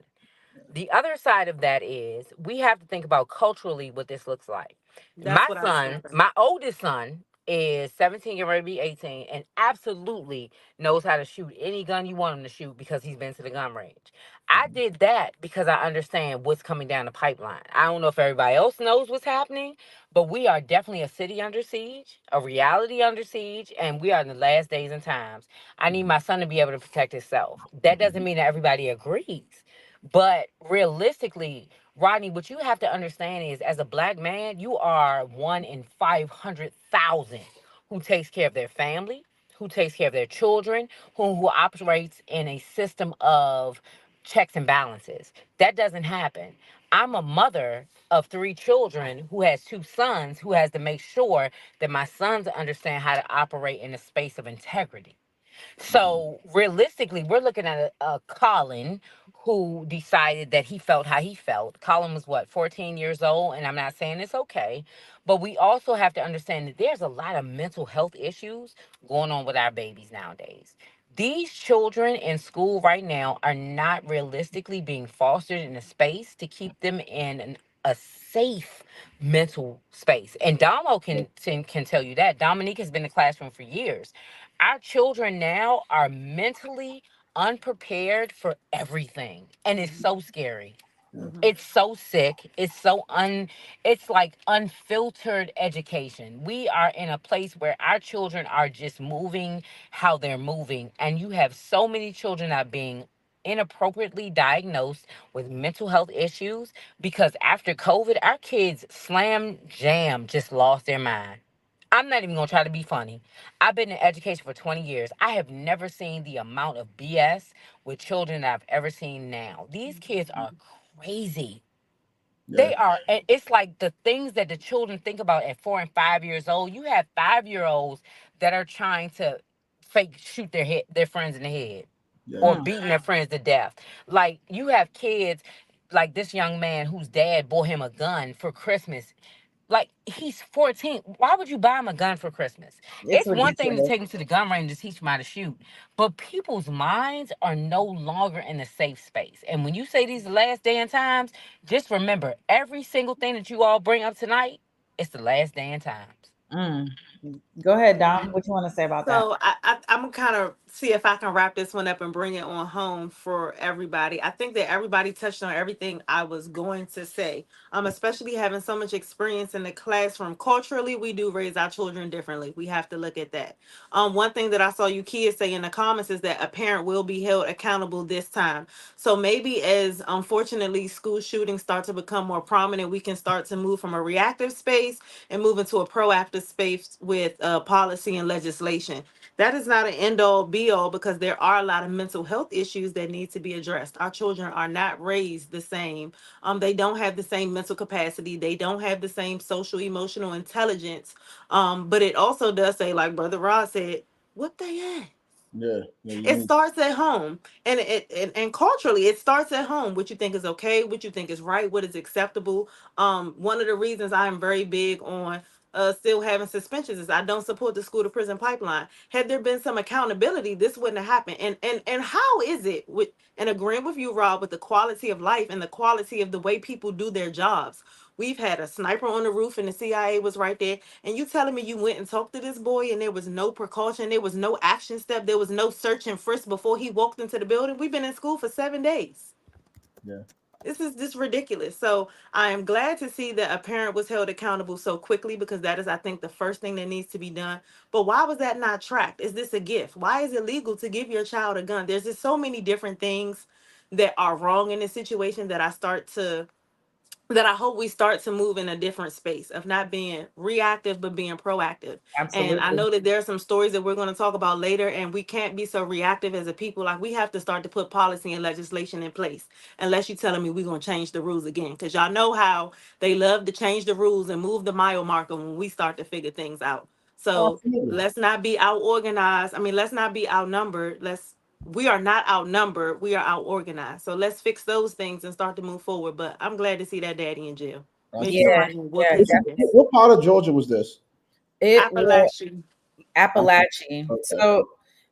The other side of that is we have to think about culturally what this looks like. That's what I was thinking. My oldest son is 17, getting ready to be 18, and absolutely knows how to shoot any gun you want him to shoot because he's been to the gun range. I did that because I understand what's coming down the pipeline. I don't know if everybody else knows what's happening, but we are definitely a city under siege, a reality under siege, and we are in the last days and times. I need my son to be able to protect himself. That doesn't mean that everybody agrees, but realistically, Rodney, what you have to understand is, as a black man, you are one in 500,000 who takes care of their family, who takes care of their children, who operates in a system of checks and balances. That doesn't happen. I'm a mother of 3 children who has 2 sons, who has to make sure that my sons understand how to operate in a space of integrity. So realistically, we're looking at a Colin who decided that he felt how he felt. Colin was what, 14 years old, and I'm not saying it's okay, but we also have to understand that there's a lot of mental health issues going on with our babies nowadays. These children in school right now are not realistically being fostered in a space to keep them in a safe mental space. And Damo can tell you that. Dominique has been in the classroom for years. Our children now are mentally unprepared for everything, and it's so scary. Mhm. It's so sick. It's like unfiltered education. We are in a place where our children are just moving how they're moving, and you have so many children that are being inappropriately diagnosed with mental health issues because after COVID, our kids slam jam just lost their mind. I'm not even gonna try to be funny. I've been in education for 20 years. I have never seen the amount of BS with children that I've ever seen now. These kids are crazy. Yeah. They are, and it's like the things that the children think about at 4 and 5 years old. You have 5-year-olds that are trying to fake shoot their friends in the head Yeah. or Mm. beating their friends to death. Like you have kids like this young man whose dad bought him a gun for Christmas. Like he's 14. Why would you buy him a gun for Christmas? It's It's one thing to ridiculous. take him to the gun range to teach him how to shoot, but people's minds are no longer in a safe space. And when you say these last day and times, just remember every single thing that you all bring up tonight, it's the last day and times. Mm. Go ahead, Dom. What you want to say about that? So I'm gonna kind of see if I can wrap this one up and bring it on home for everybody. I think that everybody touched on everything I was going to say. Especially having so much experience in the classroom. Culturally, we do raise our children differently. We have to look at that. One thing that I saw you kids say in the comments is that a parent will be held accountable this time. So maybe as unfortunately school shootings start to become more prominent, we can start to move from a reactive space and move into a proactive space with policy and legislation. That is not an end all be all because there are a lot of mental health issues that need to be addressed. Our children are not raised the same. They don't have the same mental capacity. They don't have the same social emotional intelligence. But it also does say, like Brother Rod said, what they at? Yeah. Yeah. You It need. starts at home, and and culturally it starts at home. What you think is okay, what you think is right, what is acceptable. One of the reasons I am very big on still having suspensions is I don't support the school to prison pipeline. Had there been some accountability, this wouldn't have happened. And how is it with, and agreeing with you, Rob, with the quality of life and the quality of the way people do their jobs? We've had a sniper on the roof and the CIA was right there. And you telling me you went and talked to this boy and there was no precaution, there was no action step, there was no search and frisk before he walked into the building? We've been in school for 7 days. Yeah. This is just ridiculous. So I am glad to see that a parent was held accountable so quickly because that is, I think, the first thing that needs to be done. But why was that not tracked? Is this a gift? Why is it legal to give your child a gun? There's just so many different things that are wrong in this situation that I hope we start to move in a different space of not being reactive but being proactive. And I Absolutely. know that there are some stories that we're going to talk about later, and we can't be so reactive as a people. Like we have to start to put policy and legislation in place. Unless you're telling me we're going to change the rules again, because y'all know how they love to change the rules and move the mile marker when we start to figure things out. Oh, So absolutely. let's not be out organized. I mean, let's not be outnumbered. We are not outnumbered, we are out organized. So let's fix those things and start to move forward. But I'm glad to see that daddy in jail. Make Yeah, Absolutely. sure I didn't whoop yeah, his ass. What part of Georgia was this? it was Appalachian. Appalachian. Okay. So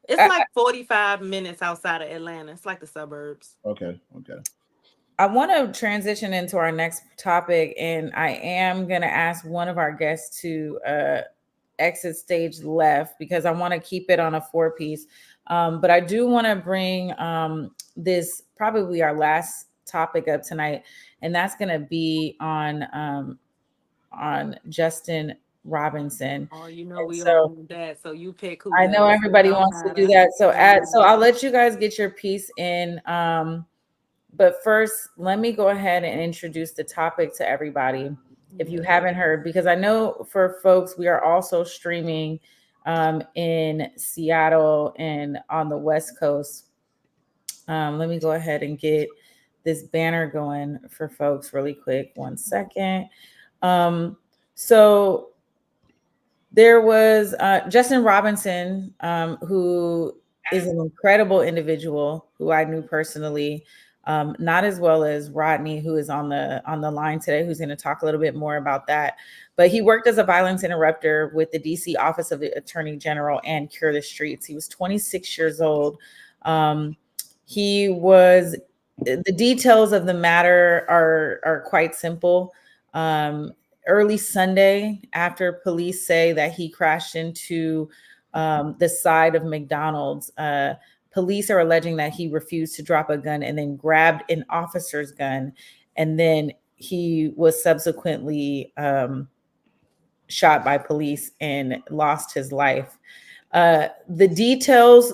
It's I, like 45 minutes outside of Atlanta. It's like the suburbs. Okay. Okay. I want to transition into our next topic, and I am going to ask one of our guests to exit stage left because I want to keep it on a 4-piece. But I do want to bring this probably our last topic up tonight, and that's going to be on Justin Robinson. Oh, you know And we all so want that. So you pick who, I know Lex. It everybody don't wants to do matter. that. So Don't so matter. I'll let you guys get your piece in. But first, let me go ahead and introduce the topic to everybody. If you haven't heard, because I know for folks, we are also streaming in Seattle and on the West Coast. Let me go ahead and get this banner going for folks really quick. 1 second. So there was Justin Robinson, who is an incredible individual who I knew personally, not as well as Rodney, who is on the line today, who's going to talk a little bit more about that. But he worked as a violence interrupter with the DC Office of the Attorney General and Cure the Streets. He was 26 years old. He was the details of the matter are quite simple. Early Sunday, after police say that he crashed into the side of McDonald's, police are alleging that he refused to drop a gun and then grabbed an officer's gun, and then he was subsequently shot by police and lost his life. The details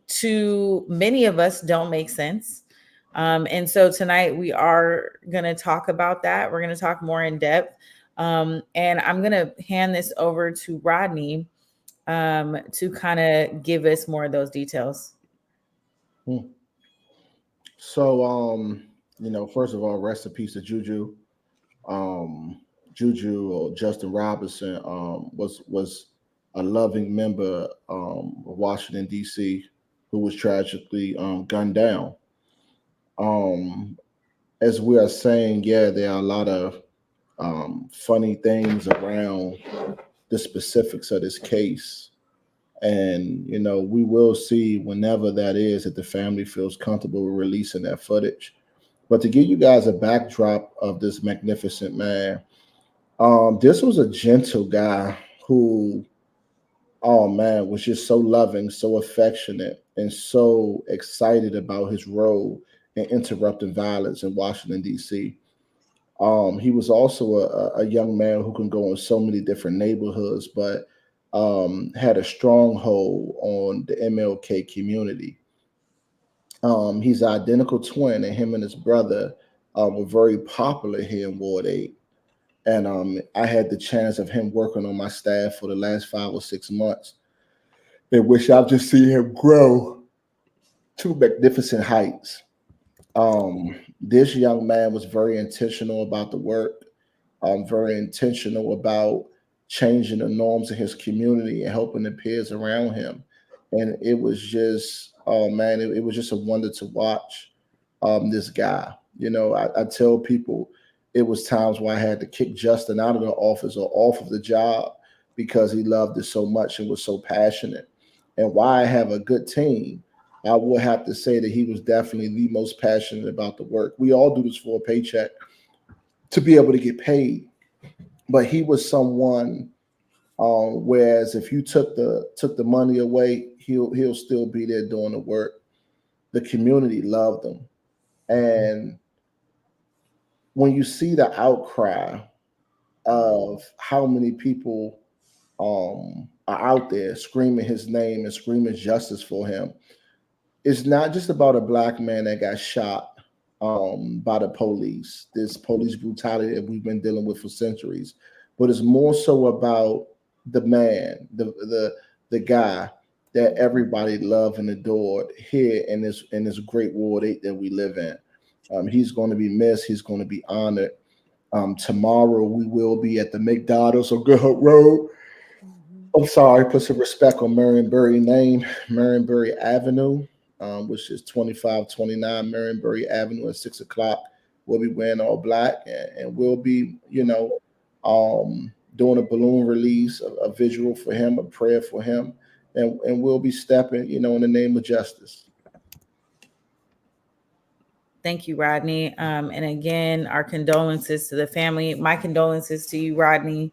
to many of us don't make sense. And so tonight we are going to talk about that. We're going to talk more in depth. And I'm going to hand this over to Rodney to kind of give us more of those details. So, first of all, rest in peace to Juju. Juju or Justin Robinson was a loving member of Washington D.C. who was tragically gunned down. Um, as we are saying, yeah, there are a lot of funny things around the specifics of this case. And, we will see whenever that is that the family feels comfortable with releasing that footage. But to give you guys a backdrop of this magnificent man, this was a gentle guy who, oh man, was just so loving, so affectionate, and so excited about his role in interrupting violence in Washington, D.C. He was also a young man who can go in so many different neighborhoods, but had a stronghold on the MLK community. He's an identical twin, and him and his brother were very popular here in Ward 8. And I had the chance of him working on my staff for the last 5 or 6 months, in which I've just seen him grow to magnificent heights. This young man was very intentional about the work, very intentional about changing the norms in his community and helping the peers around him. And it was just, oh man, it was just a wonder to watch this guy. I tell people it was times where I had to kick Justin out of the office or off of the job because he loved it so much and was so passionate. And why I have a good team, I would have to say that he was definitely the most passionate about the work. We all do this for a paycheck to be able to get paid, but he was someone. Whereas if you took the money away, he'll still be there doing the work. The community loved him, and when you see the outcry of how many people are out there screaming his name and screaming justice for him, it's not just about a black man that got shot by the police, this police brutality that we've been dealing with for centuries, but it's more so about the man, the guy that everybody loved and adored here in this great Ward 8 that we live in. He's going to be missed. He's going to be honored. Tomorrow we will be at the McDonald's on Good Hope Road. I'm sorry, put some respect on Marionberry name, Marionberry Avenue, which is 2529 Marionberry Avenue at 6 o'clock. We'll be wearing all black, and we'll be, doing a balloon release, a visual for him, a prayer for him, and we'll be stepping, in the name of justice. Thank you, Rodney. And again, our condolences to the family. My condolences to you, Rodney.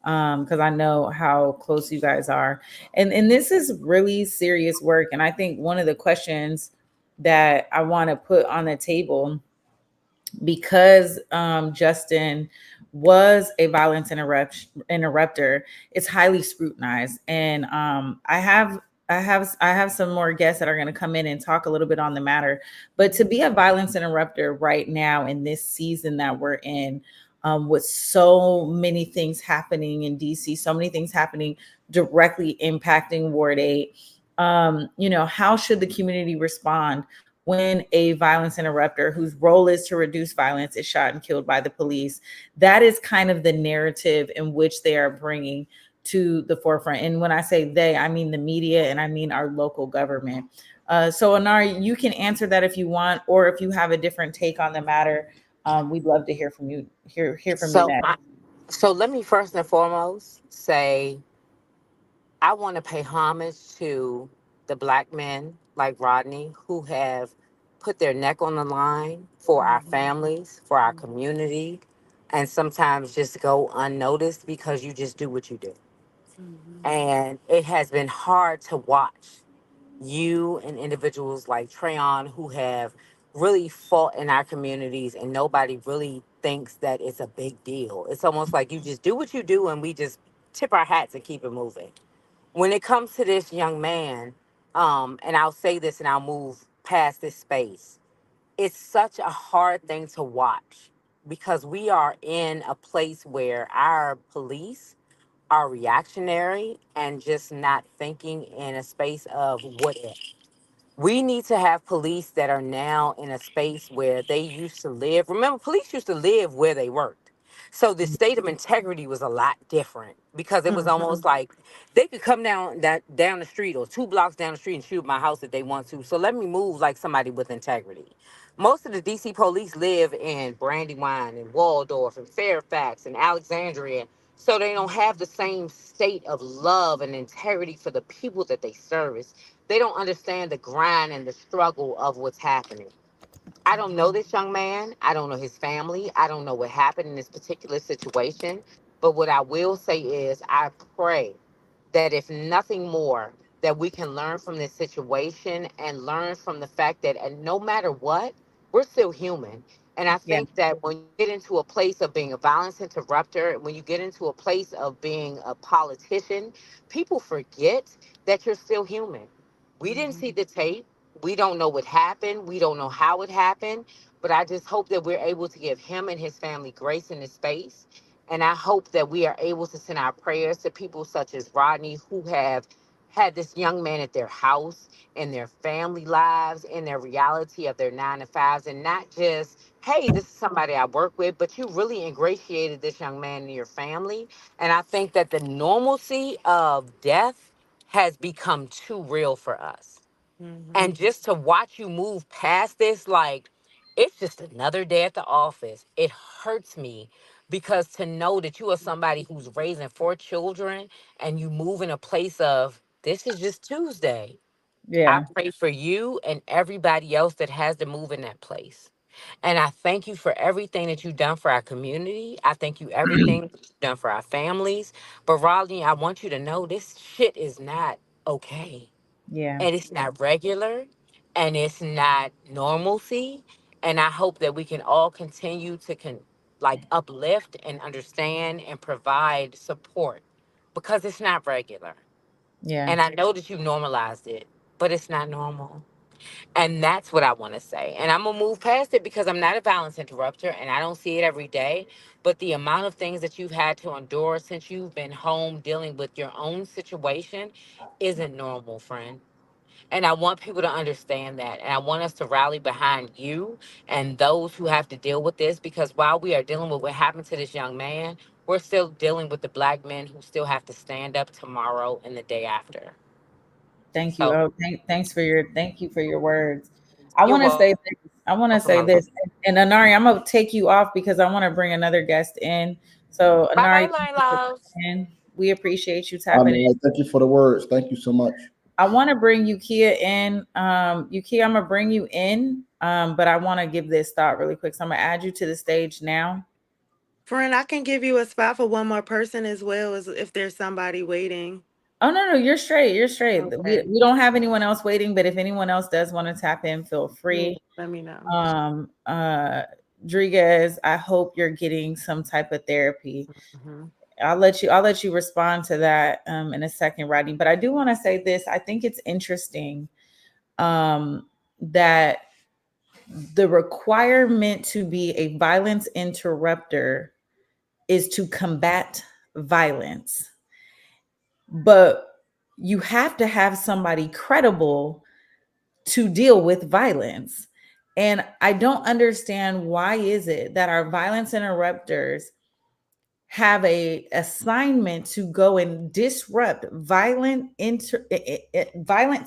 because I know how close you guys are. And this is really serious work. And I think one of the questions that I want to put on the table, because Justin was a violence interrupter, it's highly scrutinized. And I have some more guests that are going to come in and talk a little bit on the matter. But to be a violence interrupter right now in this season that we're in, with so many things happening in DC, so many things happening directly impacting Ward 8, how should the community respond when a violence interrupter whose role is to reduce violence is shot and killed by the police? That is kind of the narrative in which they are bringing to the forefront. And when I say they, I mean the media and I mean our local government. So Anari, you can answer that if you want, or if you have a different take on the matter, we'd love to hear from you. Hear from you So, next. so let me first and foremost say I want to pay homage to the black men like Rodney who have put their neck on the line for our families, for our community, and sometimes just go unnoticed because you just do what you do. And it has been hard to watch you and individuals like Trayon who have really fought in our communities and nobody really thinks that it's a big deal. It's almost like you just do what you do and we just tip our hats and keep it moving. When it comes to this young man, and I'll say this and I'll move past this space, it's such a hard thing to watch because we are in a place where our police are reactionary and just not thinking in a space of what if. We need to have police that are now in a space where they used to live. Remember, police used to live where they worked. So the state of integrity was a lot different because it was almost like they could come down the street or 2 blocks down the street and shoot my house if they want to. So let me move like somebody with integrity. Most of the DC police live in Brandywine and Waldorf and Fairfax and Alexandria. So they don't have the same state of love and integrity for the people that they service. They don't understand the grind and the struggle of what's happening. I don't know this young man. I don't know his family. I don't know what happened in this particular situation. But what I will say is, I pray that if nothing more, that we can learn from this situation and learn from the fact that and no matter what, we're still human. And I Yeah, think that when you get into a place of being a violence interrupter, when you get into a place of being a politician, people forget that you're still human. We didn't see the tape. We don't know what happened. We don't know how it happened. But I just hope that we're able to give him and his family grace in this space, and I hope that we are able to send our prayers to people such as Rodney, who have had this young man at their house, in their family lives, in their reality of their 9 to 5s, and not just, hey, this is somebody I work with, but you really ingratiated this young man in your family. And I think that the normalcy of death has become too real for us. And just to watch you move past this, like, it's just another day at the office. It hurts me because to know that you are somebody who's raising 4 children and you move in a place of this is just Tuesday. I yeah, pray for you and everybody else that has to move in that place. And I thank you for everything that you've done for our community. I thank you everything that you've done for our families. But Rodney, I want you to know this shit is not okay, yeah, and it's not regular, and it's not normalcy. And I hope that we can all continue to like uplift and understand and provide support because it's not regular. yeah, And I know that you normalized it, but it's not normal. And that's what I want to say. And I'm going to move past it because I'm not a violence interrupter and I don't see it every day. But the amount of things that you've had to endure since you've been home dealing with your own situation isn't normal, friend. And I want people to understand that. And I want us to rally behind you and those who have to deal with this because while we are dealing with what happened to this young man, we're still dealing with the black men who still have to stand up tomorrow and the day after. thank you. So Oh, thank you for your words. I you're want to say welcome, this. I want to say my love. this. And Anari, I'm gonna take you off because I want to bring another guest in. So Bye bye, Anari, thank my you for loves. coming in. We appreciate you I tapping in. mean, thank you for the words. Thank you so much. I want to bring Ukia in. Ukia, I'm gonna bring you in. But I want to give this thought really quick. So I'm gonna add you to the stage now. Friend, I can give you a spot for one more person as well as if there's somebody waiting. Oh no, you're straight. You're straight. We, Okay. we don't have anyone else waiting, but if anyone else does want to tap in, feel Yeah, free. let me know. Um, uh, Rodriguez, I hope you're getting some type of therapy. Mhm. I'll let you respond to that in a second, Rodney. But I do want to say this. I think it's interesting that the requirement to be a violence interrupter is to combat violence, but you have to have somebody credible to deal with violence. And I don't understand, why is it that our violence interrupters have a assignment to go and disrupt violent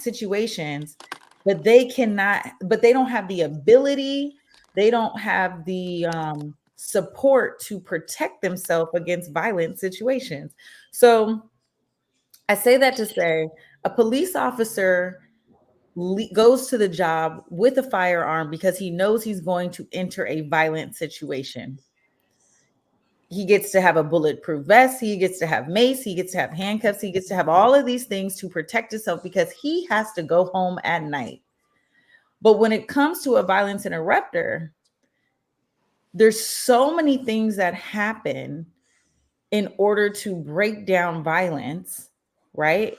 situations, but they don't have the ability, they don't have the support to protect themselves against violent situations. So I say that to say, a police officer goes to the job with a firearm because he knows he's going to enter a violent situation. He gets to have a bulletproof vest, he gets to have mace, he gets to have handcuffs, he gets to have all of these things to protect himself because he has to go home at night. But when it comes to a violence interrupter, there's so many things that happen in order to break down violence, right?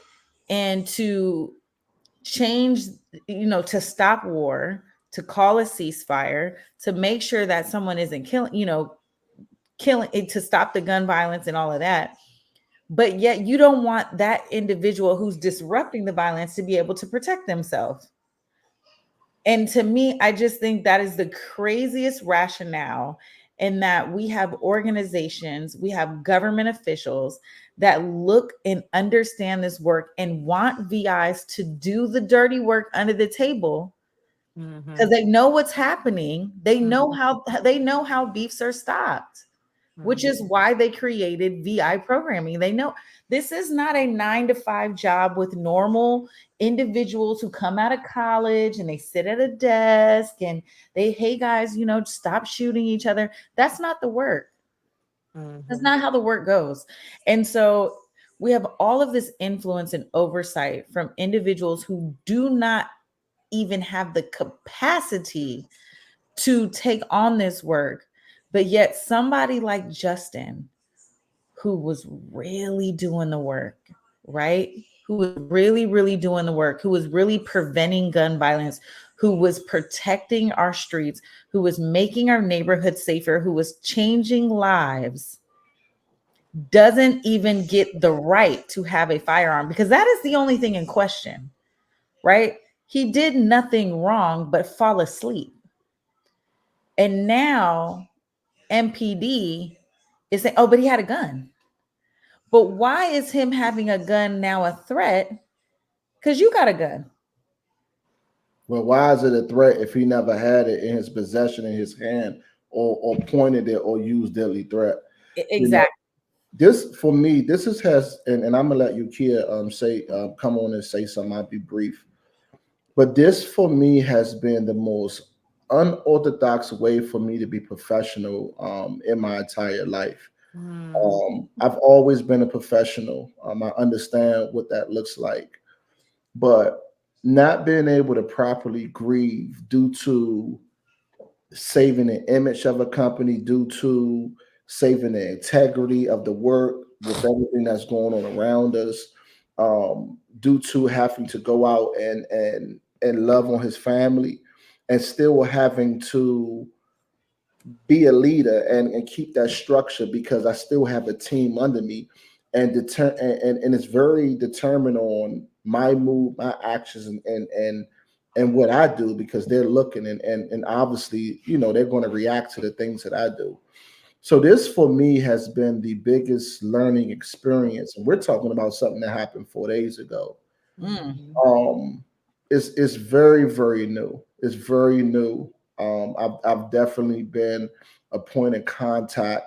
And to change, to stop war, to call a ceasefire, to make sure that someone isn't killing it, to stop the gun violence and all of that. But yet you don't want that individual who's disrupting the violence to be able to protect themselves. And to me, I just think that is the craziest rationale, in that we have organizations, we have government officials that look and understand this work and want VIs to do the dirty work under the table because Mhm. they know what's happening. Mhm. They know how beefs are stopped, which is Mhm. why they created VI programming. They know this is not a 9 to 5 job with normal individuals who come out of college and they sit at a desk and they, hey guys, stop shooting each other. That's not the work. That's Mhm. not how the work goes. And so we have all of this influence and oversight from individuals who do not even have the capacity to take on this work. But yet somebody like Justin, who was really doing the work, right? Who was really, really doing the work, who was really preventing gun violence, who was protecting our streets, who was making our neighborhoods safer, who was changing lives, doesn't even get the right to have a firearm because that is the only thing in question, right? He did nothing wrong but fall asleep. And now MPD is saying, oh, but he had a gun. But why is him having a gun now a threat? Because you got a gun. Well, why is it a threat if he never had it in his possession in his hand, or pointed it or used deadly threat? You know, Exactly. this for me, this is has, and I'm gonna let you, Kia, say, come on and say something. I'll be brief. But this for me has been the most unorthodox way for me to be professional in my entire life. Mhm. I've always been a professional. I understand what that looks like, but not being able to properly grieve due to saving the image of a company, due to saving the integrity of the work with everything that's going on around us, due to having to go out and love on his family, and still having to be a leader and keep that structure because I still have a team under me, and it's very determined on my move, my actions, and what I do because they're looking, and obviously, they're going to react to the things that I do. So this for me has been the biggest learning experience. And we're talking about something that happened 4 days ago. Mm, Mhm. um it's very, very new. It's very new. I've definitely been a point of contact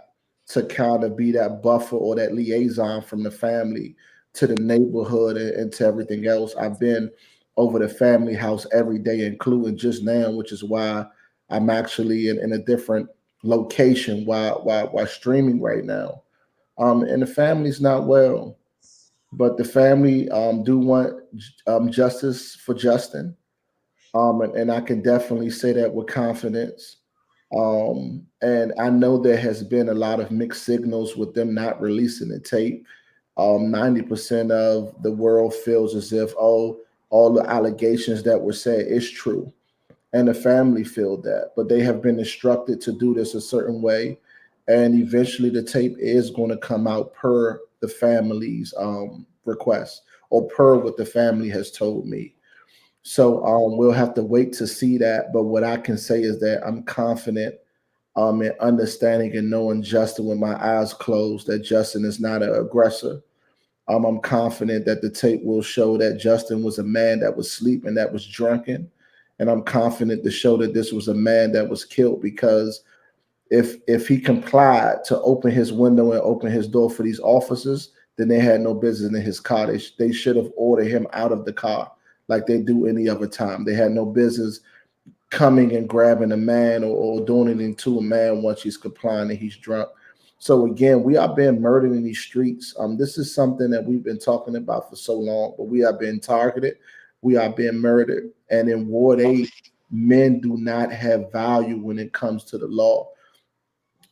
to kind of be that buffer or that liaison from the family to the neighborhood, and to everything else. I've been over the family house every day, including just now, which is why I'm actually in a different location while streaming right now. And the family's not well, but the family do want justice for Justin. And I can definitely say that with confidence. And I know there has been a lot of mixed signals with them not releasing the tape. 90% of the world feels as if, oh, all the allegations that were said is true. And the family feel that, but they have been instructed to do this a certain way. And eventually the tape is going to come out per the family's request or per what the family has told me. So we'll have to wait to see that. But what I can say is that I'm confident in understanding and knowing Justin with my eyes closed that Justin is not an aggressor. I'm confident that the tape will show that Justin was a man that was sleeping, that was drunken. And I'm confident to show that this was a man that was killed because if he complied to open his window and open his door for these officers, then they had no business in his car. They should have ordered him out of the car like they do any other time. They had no business coming and grabbing a man or doing anything to a man once he's complying and he's drunk. So again, we are being murdered in these streets. This is something that we've been talking about for so long, but we are being targeted. We are being murdered. And in Ward 8, men do not have value when it comes to the law.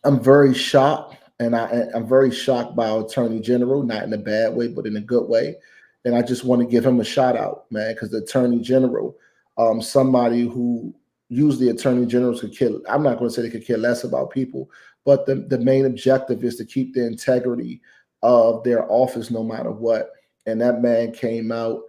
I'm very shocked, and I'm very shocked by our Attorney General, not in a bad way, but in a good way. And I just want to give him a shout out, man, because the Attorney General, somebody who usually Attorney Generals could kill. I'm not going to say they could care less about people, but the main objective is to keep the integrity of their office no matter what. And that man came out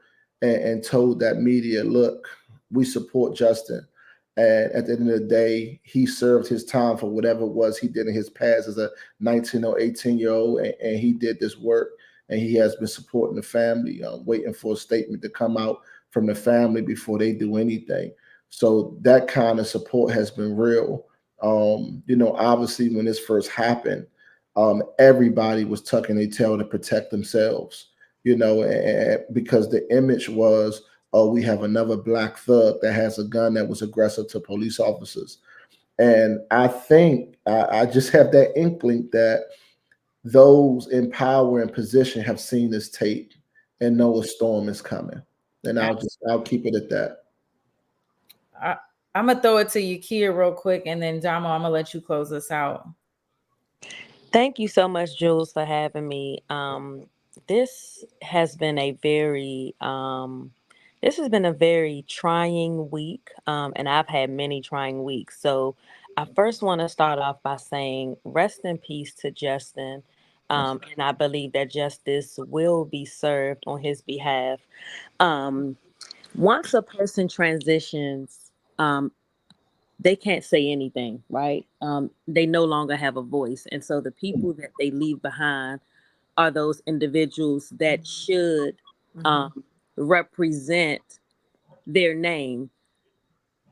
and told that media, look, we support Justin. And at the end of the day, he served his time for whatever it was he did in his past as a 19 or 18-year-old, and he did this work, and he has been supporting the family, waiting for a statement to come out from the family before they do anything. So that kind of support has been real. Obviously, when this first happened, everybody was tucking their tail to protect themselves, because the image was, oh, we have another black thug that has a gun that was aggressive to police officers. And I think I just have that inkling that those in power and position have seen this tape and know a storm is coming. And I'll keep it at that. I, I'm gonna throw it to you, Kia, real quick, and then Damo, I'm gonna let you close us out. Thank you so much, Jules, for having me. This has been a very this has been a very trying week, and I've had many trying weeks. So I first want to start off by saying rest in peace to Justin. And I believe that justice will be served on his behalf. Um, Once a person transitions, they can't say anything, right? They no longer have a voice. And so the people that they leave behind are those individuals that should Mhm. um, represent their name.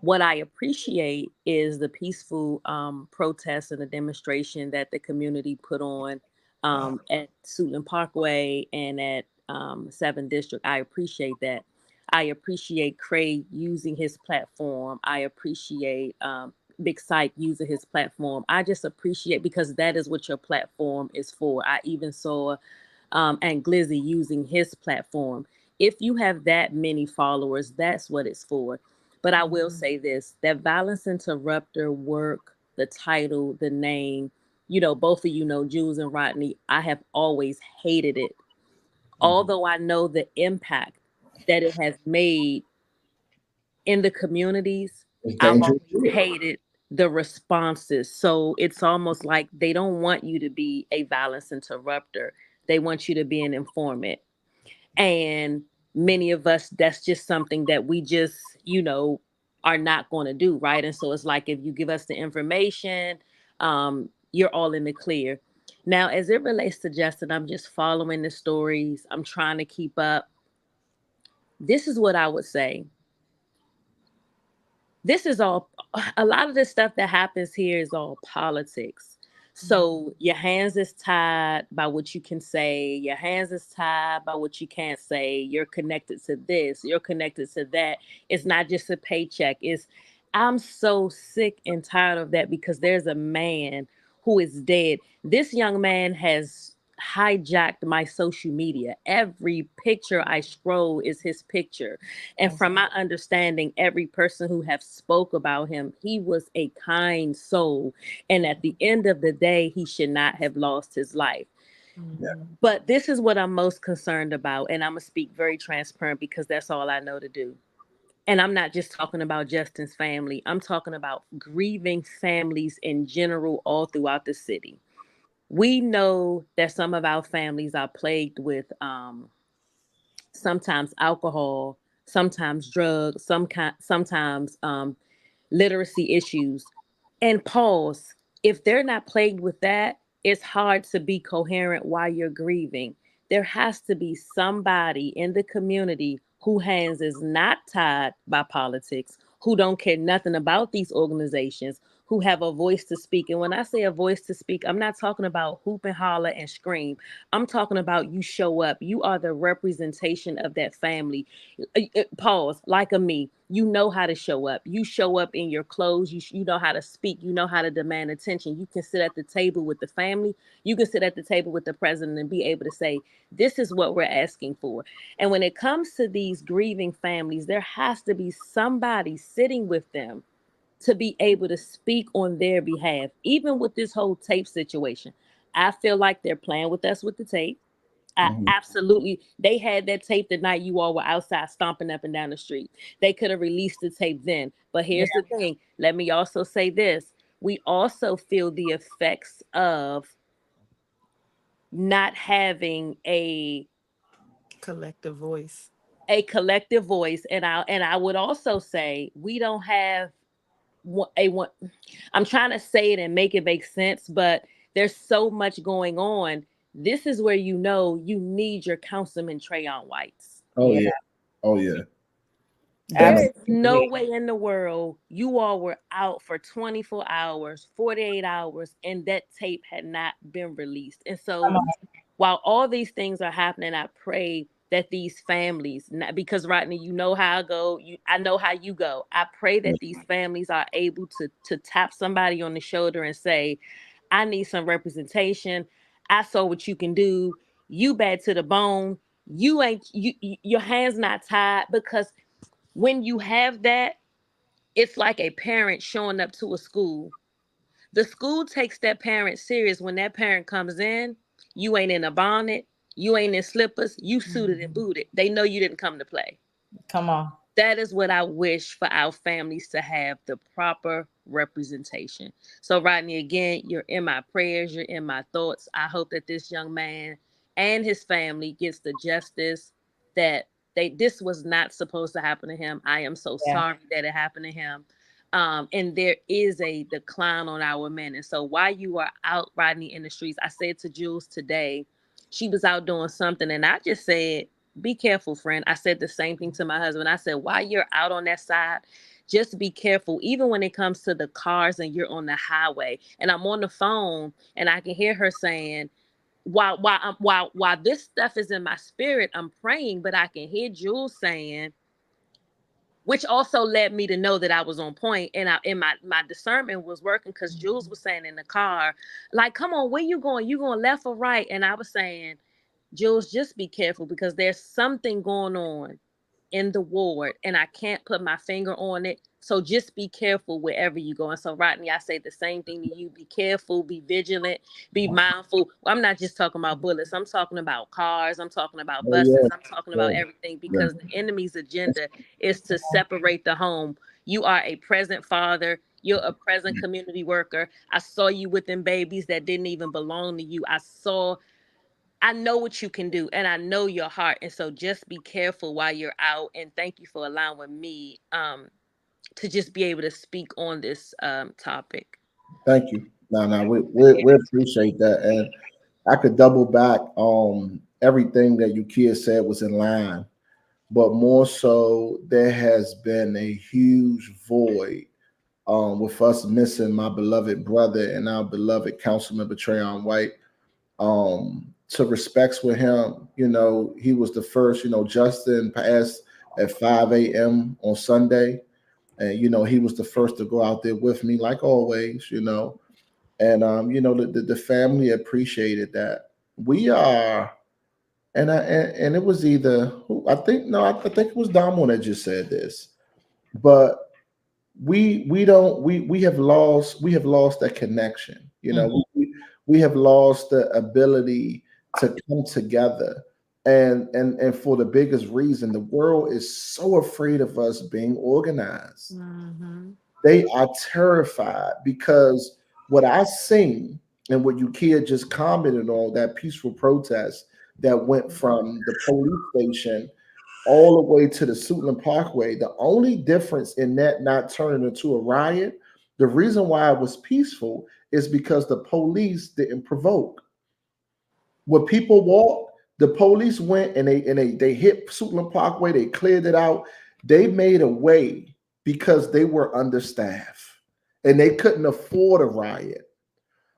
What I appreciate is the peaceful protest and the demonstration that the community put on at Suitland Parkway and at 7th District. I appreciate that. I appreciate Craig using his platform. I appreciate Big Psych using his platform. I just appreciate because that is what your platform is for. I even saw and Glizzy using his platform. If you have that many followers, that's what it's for. But I will Mhm. say this, that Violence Interrupter work, the title, the name, both of you know, Jules and Rodney, I have always hated it. Mhm. Although I know the impact that it has made in the communities, It's I've dangerous. always hated the responses. So it's almost like they don't want you to be a violence interrupter. They want you to be an informant. And many of us, that's just something that we just, are not going to do, right? And so it's like if you give us the information, you're all in the clear. Now, as it relates to Justin, I'm just following the stories. I'm trying to keep up. This is what I would say. This is all, a lot of the stuff that happens here is all politics. So your hands is tied by what you can say, your hands is tied by what you can't say. You're connected to this, you're connected to that. It's not just a paycheck. It's I'm so sick and tired of that because there's a man who is dead. This young man has hijacked my social media. Every picture I scroll is his picture. And from my understanding, every person who have spoke about him, he was a kind soul. And at the end of the day, he should not have lost his life. Yeah. Mhm. But this is what I'm most concerned about. And I'm going to speak very transparent because that's all I know to do. And I'm not just talking about Justin's family. I'm talking about grieving families in general all throughout the city. We know that some of our families are plagued with sometimes alcohol, sometimes drugs, sometimes literacy issues. And pause. If they're not plagued with that, it's hard to be coherent while you're grieving. There has to be somebody in the community who hands is not tied by politics, who don't care nothing about these organizations, who have a voice to speak. And when I say a voice to speak, I'm not talking about hoop and holler and scream. I'm talking about you show up. You are the representation of that family. Pause. Like a me, you know how to show up. You show up in your clothes. You know how to speak. You know how to demand attention. You can sit at the table with the family. You can sit at the table with the president and be able to say, this is what we're asking for. And when it comes to these grieving families, there has to be somebody sitting with them to be able to speak on their behalf, even with this whole tape situation. I feel like they're playing with us with the tape. I Mhm. absolutely, they had that tape the night you all were outside stomping up and down the street. They could have released the tape then. But Yeah. here's the thing. Let me also say this. We also feel the effects of not having Collective voice. a collective voice. And I would also say we don't have one. I'm trying to say it and make it make sense, but there's so much going on. This is where you need your Councilman Trayon Whites. Oh Yeah. yeah. Oh yeah. There That's is no Absolutely. way in the world you all were out for 24 hours, 48 hours, and that tape had not been released. And Come so on. while all these things are happening, I pray that these families, not because Rodney, you know how I go, I know how you go. I pray that these families are able to tap somebody on the shoulder and say, I need some representation. I saw what you can do. You bad to the bone. You ain't your hands not tied because when you have that, it's like a parent showing up to a school. The school takes that parent serious when that parent comes in. You ain't in a bonnet, you ain't in slippers, you suited and Mhm. booted. They know you didn't come to play. Come on. That is what I wish for our families to have the proper representation. So, Rodney, again, you're in my prayers, you're in my thoughts. I hope that this young man and his family gets the justice that this was not supposed to happen to him. I am so Yeah. sorry that it happened to him. And there is a decline on our men. And so while you are out riding in the streets, I said to Jules today, she was out doing something, and I just said, be careful, friend. I said the same thing to my husband. I said, while you're out on that side, just be careful, even when it comes to the cars and you're on the highway. And I'm on the phone and I can hear her saying, while this stuff is in my spirit, I'm praying, but I can hear Jules saying, which also led me to know that I was on point, and my discernment was working because Jules was saying in the car, like, come on, where you going? You going left or right? And I was saying, Jules, just be careful because there's something going on in the ward and I can't put my finger on it. So just be careful wherever you go. And so, Rodney, I say the same thing to you. Be careful, be vigilant, be mindful. I'm not just talking about bullets. I'm talking about cars. I'm talking about oh yeah. buses. I'm talking about Yeah. everything Yeah. because the enemy's agenda is to separate the home. You are a present father. You're a present community worker. I saw you with them babies that didn't even belong to you. I know what you can do and I know your heart. And so just be careful while you're out. And thank you for allowing me to just be able to speak on this topic. Thank you. No, no, we appreciate that. And I could double back everything that you kids said was in line, but more so there has been a huge void with us missing my beloved brother and our beloved Councilmember Trayon White. To respects with him, he was the first. Justin passed at 5 a.m. on Sunday. And he was the first to go out there with me, like always. And the family appreciated that. We are, and it was either who I think no, I think it was Damo that just said this, but we don't we have lost that connection. Mhm. We have lost the ability to come together, and for the biggest reason, the world is so afraid of us being organized. Mm-hmm. They are terrified because what I seen and what you kid just commented on, that peaceful protest that went from the police station all the way to the Suitland Parkway. The only difference in that not turning into a riot, the reason why it was peaceful is because the police didn't provoke. When people walked, the police went and they hit Suitland Parkway, they cleared it out. They made a way because they were understaffed and they couldn't afford a riot.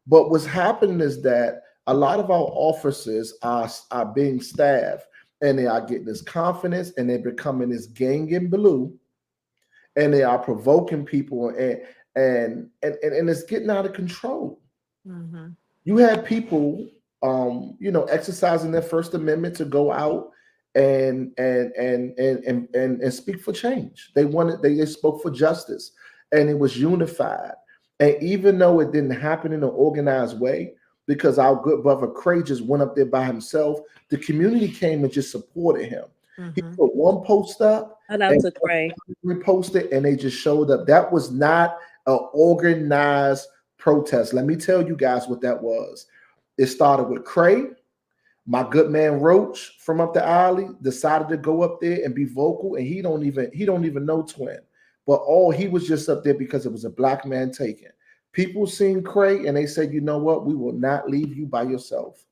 But what's happening is that a lot of our officers are being staffed and they are getting this confidence and they're becoming this gang in blue and they are provoking people and it's getting out of control. Mm-hmm. You had people exercising their first amendment to go out and speak for change. They spoke for justice and it was unified. And even though it didn't happen in an organized way, because our good brother Cray just went up there by himself, the community came and just supported him. He Mm-hmm. put one post up Shout out and to Cray. reposted and they just showed up. That was not an organized protest. Let me tell you guys what that was. It started with Cray. My good man Roach from up the alley decided to go up there and be vocal, and he don't even know Twin, but all he was just up there because it was a black man taken. People seen Cray and they said, you know what, we will not leave you by yourself.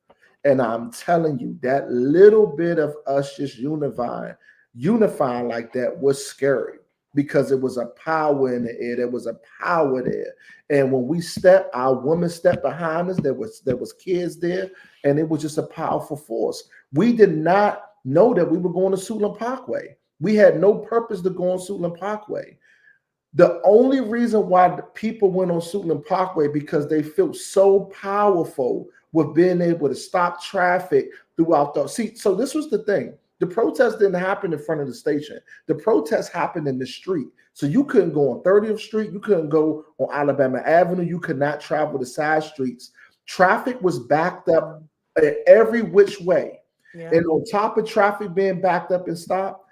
And I'm telling you, that little bit of us just unifying like that was scary because it was a power in the air. There was a power there. And when we stepped, our women stepped behind us. There was kids there, and it was just a powerful force. We did not know that we were going to Suitland Parkway. We had no purpose to go on Suitland Parkway. The only reason why the people went on Suitland Parkway because they felt so powerful with being able to stop traffic throughout the see. So this was the thing. The protest didn't happen in front of the station. The protest happened in the street. So you couldn't go on 30th Street. You couldn't go on Alabama Avenue. You could not travel the side streets. Traffic was backed up every which way. Yeah. And on top of traffic being backed up and stopped,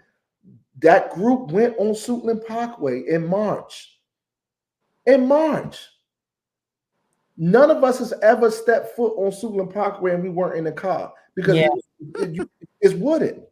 that group went on Suitland Parkway in March. In March. None of us has ever stepped foot on Suitland Parkway and we weren't in the car because Yeah. it's wooded.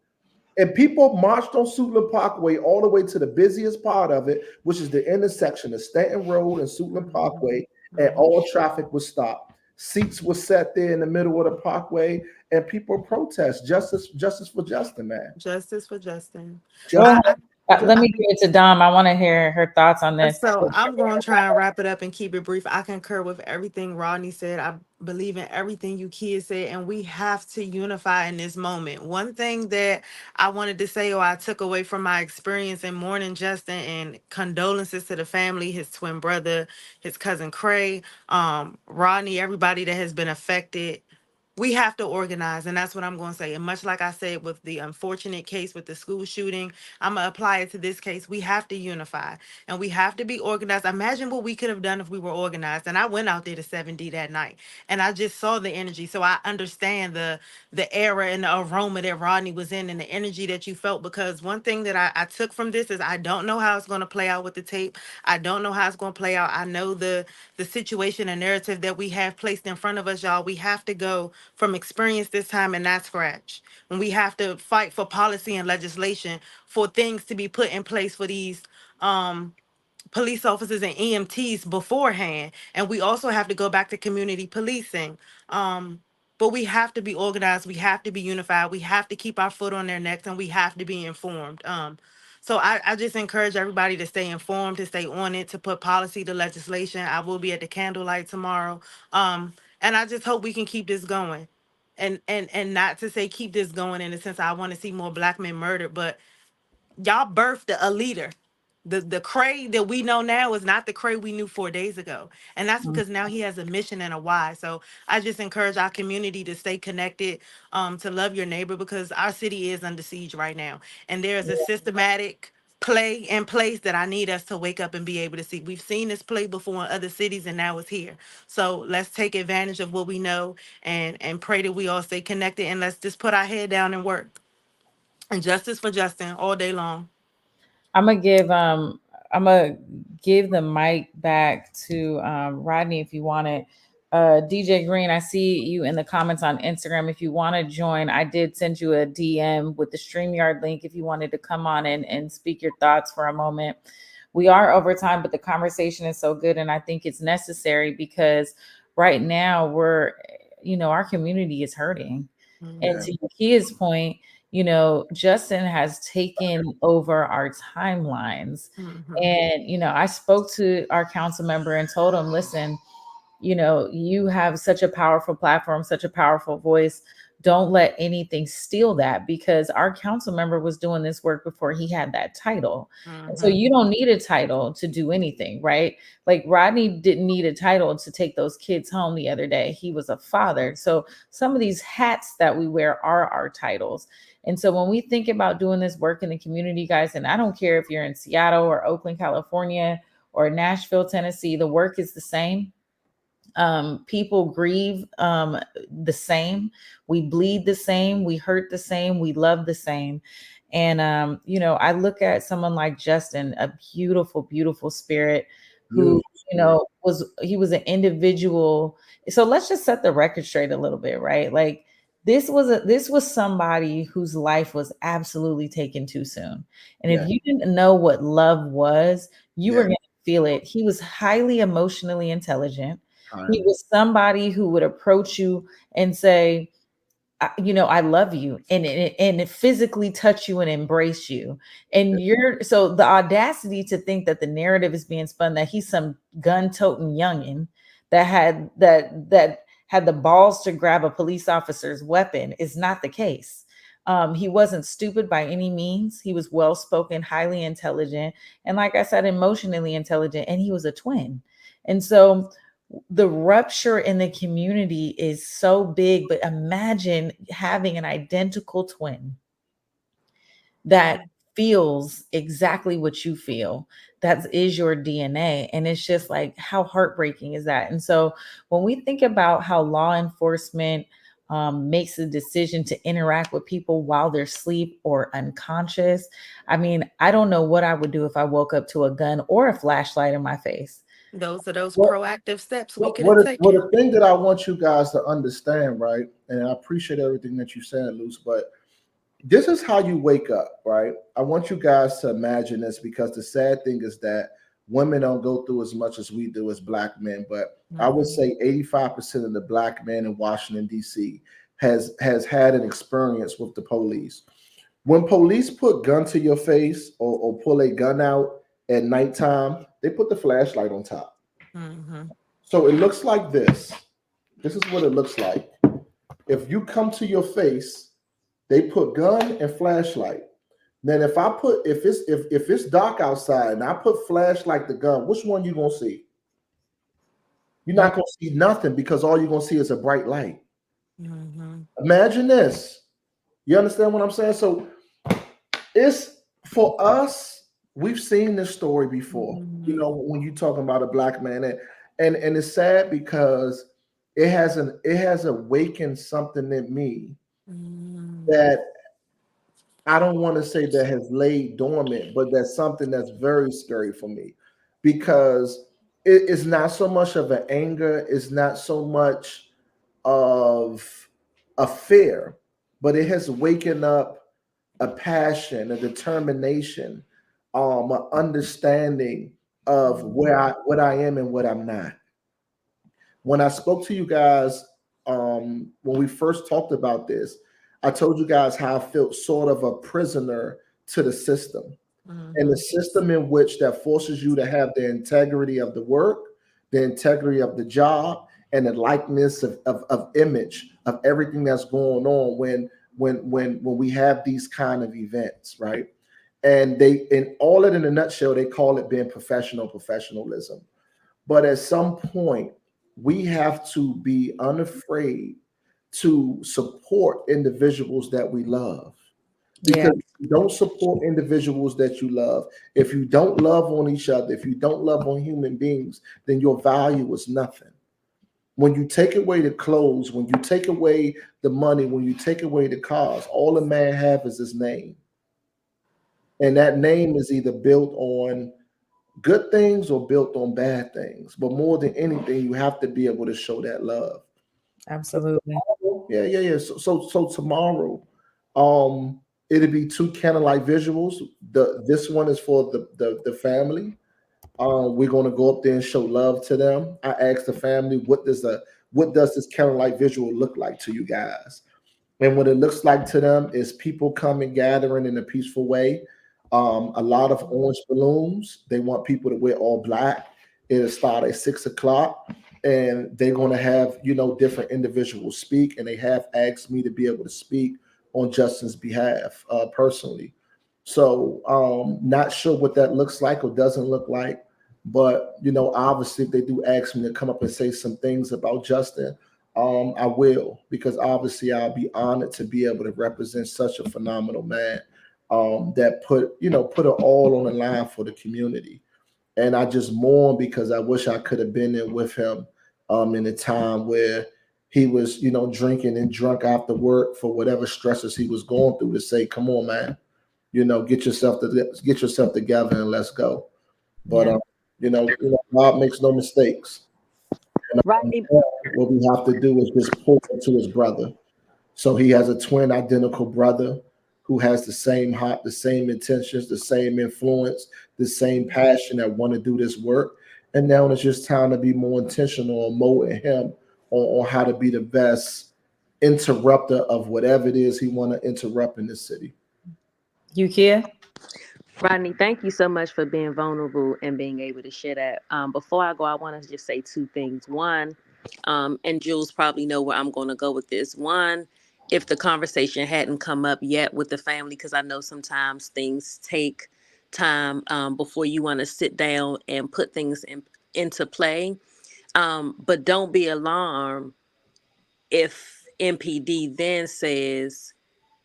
And people marched on Suitland Parkway all the way to the busiest part of it, which is the intersection of Stanton Road and Suitland Parkway, and Mm-hmm. all traffic was stopped. Seats were set there in the middle of the parkway, and people protest justice for Justin, man. Justice for Justin. Go Justice, ahead. I, Let me give it to Dom. I want to hear her thoughts on this. So I'm going to try and wrap it up and keep it brief. I concur with everything Rodney said. I believe in everything you kids said, and we have to unify in this moment. One thing that I wanted to say, or I took away from my experience in mourning Justin, and condolences to the family, his twin brother, his cousin Cray, Rodney, everybody that has been affected. We have to organize, and that's what I'm going to say. And much like I said with the unfortunate case with the school shooting, I'm going to apply it to this case. We have to unify and we have to be organized. Imagine what we could have done if we were organized. And I went out there to 7D that night and I just saw the energy. So I understand the era and the aroma that Rodney was in and the energy that you felt. Because one thing that I took from this is I don't know how it's going to play out with the tape. I don't know how it's going to play out. I know the situation and narrative that we have placed in front of us, y'all. We have to go from experience this time and not scratch. When we have to fight for policy and legislation for things to be put in place for these um police officers and EMTs beforehand. And we also have to go back to community policing. But we have to be organized, we have to be unified, we have to keep our foot on their necks, and we have to be informed. So I just encourage everybody to stay informed, to stay on it, to put policy to legislation. I will be at the candlelight tomorrow. And I just hope we can keep this going. And not to say keep this going in the sense I want to see more black men murdered, but y'all birthed a leader. The Cray that we know now is not the Cray we knew 4 days ago. And that's because now he has a mission and a why. So I just encourage our community to stay connected, to love your neighbor, because our city is under siege right now. And there's a systematic play in place that I need us to wake up and be able to see. We've seen this play before in other cities and now it's here. So let's take advantage of what we know, and pray that we all stay connected, and let's just put our head down and work. And justice for Justin all day long. I'm gonna give the mic back to Rodney if you want it. DJ Green, I see you in the comments on Instagram. If you want to join, I did send you a DM with the StreamYard link if you wanted to come on and speak your thoughts for a moment. We are over time, but the conversation is so good, and I think it's necessary because right now our community is hurting. And Yeah. to his point, Justin has taken over our timelines. Mhm. And, I spoke to our council member and told him, listen, you have such a powerful platform, such a powerful voice. Don't let anything steal that, because our council member was doing this work before he had that title. And so Mhm. you don't need a title to do anything, right? Like Rodney didn't need a title to take those kids home the other day. He was a father. So some of these hats that we wear are our titles. And so when we think about doing this work in the community, guys, and I don't care if you're in Seattle or Oakland, California, or Nashville, Tennessee, the work is the same. People grieve the same. We bleed the same. We hurt the same. We love the same. And I look at someone like Justin, a beautiful, beautiful spirit who, Beautiful spirit. he was an individual. So let's just set the record straight a little bit, right? Like this was somebody whose life was absolutely taken too soon. And if Yeah. you didn't know what love was, you were Yeah. going to feel it. He was highly emotionally intelligent. He Highly. was somebody who would approach you and say, I love you, and physically touch you and embrace you. And so the audacity to think that the narrative is being spun that he's some gun-toting youngin that had the balls to grab a police officer's weapon is not the case. He wasn't stupid by any means. He was well spoken, highly intelligent, and like I said, emotionally intelligent, and he was a twin. And so the rupture in the community is so big, but imagine having an identical twin that feels exactly what you feel. That is your DNA. And it's just like, how heartbreaking is that? And so when we think about how law enforcement makes a decision to interact with people while they're asleep or unconscious, I mean, I don't know what I would do if I woke up to a gun or a flashlight in my face. Those are those What proactive steps we what could have what, what taken. the thing that I want you guys to understand, right? And I appreciate everything that you said, Luce, but this is how you wake up, right? I want you guys to imagine this, because the sad thing is that women don't go through as much as we do as black men. But I would Mhm. say 85% of the black men in Washington, D.C. has had an experience with the police. When police put gun to your face, or pull a gun out at nighttime, they put the flashlight on top. Mhm. So it looks like this. This is what it looks like. If you come to your face, they put gun and flashlight. Then if it's dark outside and I put flashlight the gun, which one you gonna see? You're not gonna see nothing, because all you're gonna see is a bright light. Mhm. Imagine this. You understand what I'm saying? So it's for us. We've seen this story before. Mhm. When you talking about a black man, and it's sad because it has awakened something in me Mhm. that I don't want to say that has laid dormant, but that's something that's very scary for me, because it's not so much of an anger, it's not so much of a fear, but it has waken up a passion, a determination, an understanding of what I am and what I'm not. When I spoke to you guys, when we first talked about this, I told you guys how I felt sort of a prisoner to the system, and the Mhm. system in which that forces you to have the integrity of the work, the integrity of the job, and the likeness of image of everything that's going on when we have these kind of events, right? And they, in all it in a nutshell, they call it being professionalism. But at some point, we have to be unafraid to support individuals that we love. Yeah, Because if you don't support individuals that you love, if you don't love on each other, if you don't love on human beings, then your value is nothing. When you take away the clothes, when you take away the money, when you take away the cars, all a man have is his name. And that name is either built on good things or built on bad things. But more than anything, you have to be able to show that love. So absolutely. yeah. So tomorrow, it'll be two candlelight visuals. This one is for the family. We're gonna go up there and show love to them. I asked the family, what does this candlelight visual look like to you guys? And what it looks like to them is people coming, gathering in a peaceful way. A lot of orange balloons. They want people to wear all black. It'll start at 6 o'clock, and they're going to have different individuals speak. And they have asked me to be able to speak on Justin's behalf personally. So not sure what that looks like or doesn't look like, but obviously, if they do ask me to come up and say some things about Justin, I will, because obviously I'll be honored to be able to represent such a phenomenal man that put it all on the line for the community. And I just mourn because I wish I could have been there with him in a time where he was, drinking and drunk after work for whatever stresses he was going through, to say, "Come on, man, get yourself together and let's go." But Yeah. God makes no mistakes. And Rodney, what we have to do is just pour into his brother. So he has a twin identical brother who has the same heart, the same intentions, the same influence, the same passion that want to do this work. And now it's just time to be more intentional on molding him on how to be the best interrupter of whatever it is he want to interrupt in this city. You, Kia? Rodney, thank you so much for being vulnerable and being able to share that. Before I go, I want to just say two things. One, and Jules probably know where I'm going to go with this. One, if the conversation hadn't come up yet with the family, because I know sometimes things take time before you want to sit down and put things into play. But don't be alarmed if MPD then says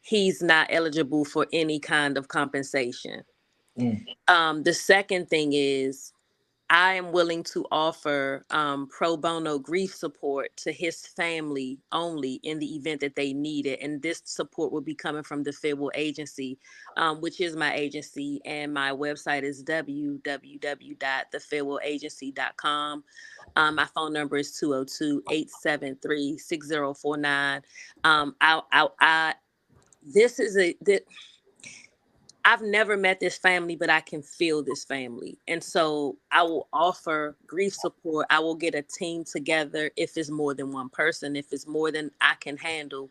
he's not eligible for any kind of compensation. Mm. The second thing is I am willing to offer pro bono grief support to his family only in the event that they need it. And this support will be coming from the Federal Agency, which is my agency. And my website is www.thefederalagency.com. My phone number is 202-873-6049. This is I've never met this family, but I can feel this family. And so I will offer grief support. I will get a team together if it's more than one person, if it's more than I can handle.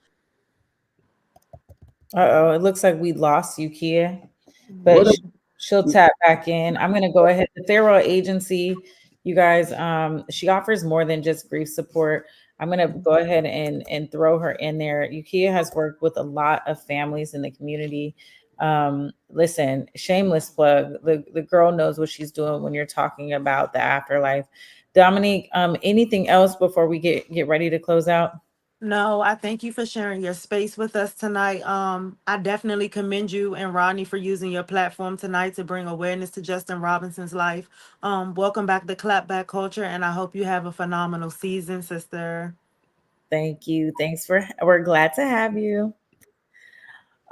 Uh-oh, it looks like we lost you, Kia, but What a- she'll tap back in. I'm gonna go ahead. The Thero Agency, you guys, she offers more than just grief support. I'm gonna go ahead and throw her in there. Yukia has worked with a lot of families in the community. Listen, shameless plug. The girl knows what she's doing when you're talking about the afterlife. Dominique, anything else before we get ready to close out? No, I thank you for sharing your space with us tonight. I definitely commend you and Rodney for using your platform tonight to bring awareness to Justin Robinson's life. Welcome back to Clapback Culture, and I hope you have a phenomenal season, sister. Thank you. We're glad to have you.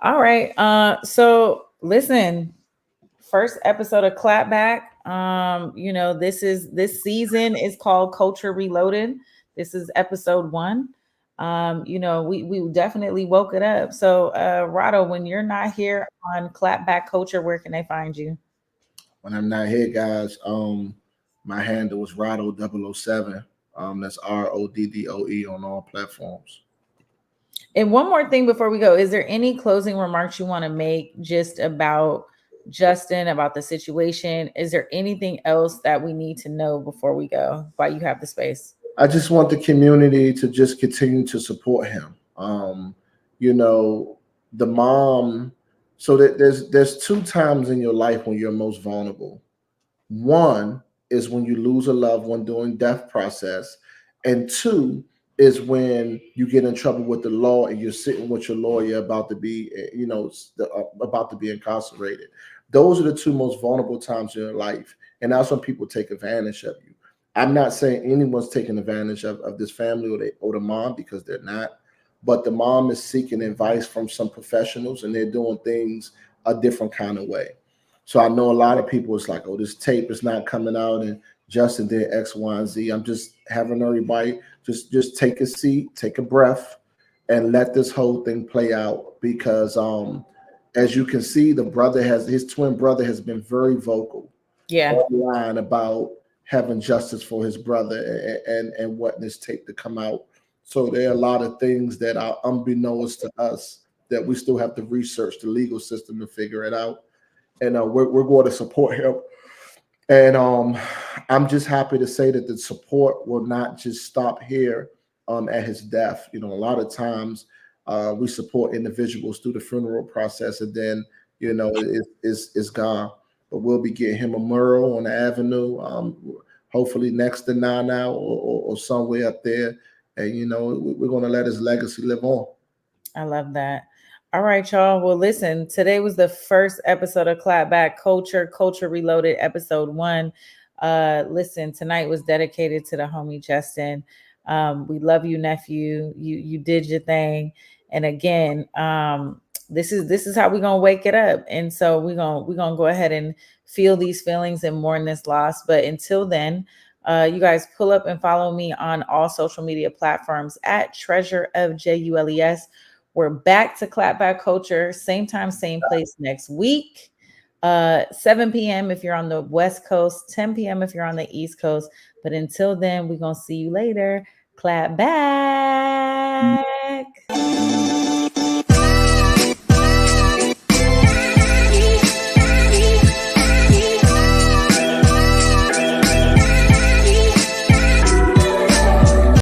All right. So listen, first episode of Clapback. This season is called Culture Reloaded. This is episode 1. We definitely woke it up. So Rado, when you're not here on Clapback Culture, where can they find you? When I'm not here, guys, my handle is Roddo007. That's RODDOE on all platforms. And one more thing before we go, is there any closing remarks you want to make just about Justin, about the situation? Is there anything else that we need to know before we go while you have the space? I just want the community to just continue to support him. You know, the mom So that there's two times in your life when you're most vulnerable. One is when you lose a loved one during death process, and two is when you get in trouble with the law and you're sitting with your lawyer about to be, about to be incarcerated. Those are the two most vulnerable times in your life, and that's when people take advantage of you. I'm not saying anyone's taking advantage of this family or the mom, because they're not. But the mom is seeking advice from some professionals, and they're doing things a different kind of way. So I know a lot of people, it's like, oh, this tape is not coming out and Justin did X, Y, and Z. I'm just having everybody just take a seat, take a breath, and let this whole thing play out. Because as you can see, his twin brother has been very vocal Yeah. online about having justice for his brother, and wanting this tape to come out. So there are a lot of things that are unbeknownst to us that we still have to research the legal system to figure it out. And we're going to support him. And I'm just happy to say that the support will not just stop here at his death. A lot of times we support individuals through the funeral process, and then it's gone. But we'll be getting him a mural on the avenue, hopefully next to Nana, or somewhere up there. And we're going to let his legacy live on. I love that. All right, y'all. Well, listen, today was the first episode of Clapback Culture Reloaded, episode 1. Listen, tonight was dedicated to the homie Justin. We love you, nephew. You did your thing. And again, this is how we're gonna wake it up. And so we're gonna go ahead and feel these feelings and mourn this loss. But until then, you guys pull up and follow me on all social media platforms at Treasure of JULES. We're back to Clapback Culture, same time, same place next week. 7 p.m. if you're on the West Coast, 10 p.m. if you're on the East Coast. But until then, we're going to see you later. Clap back.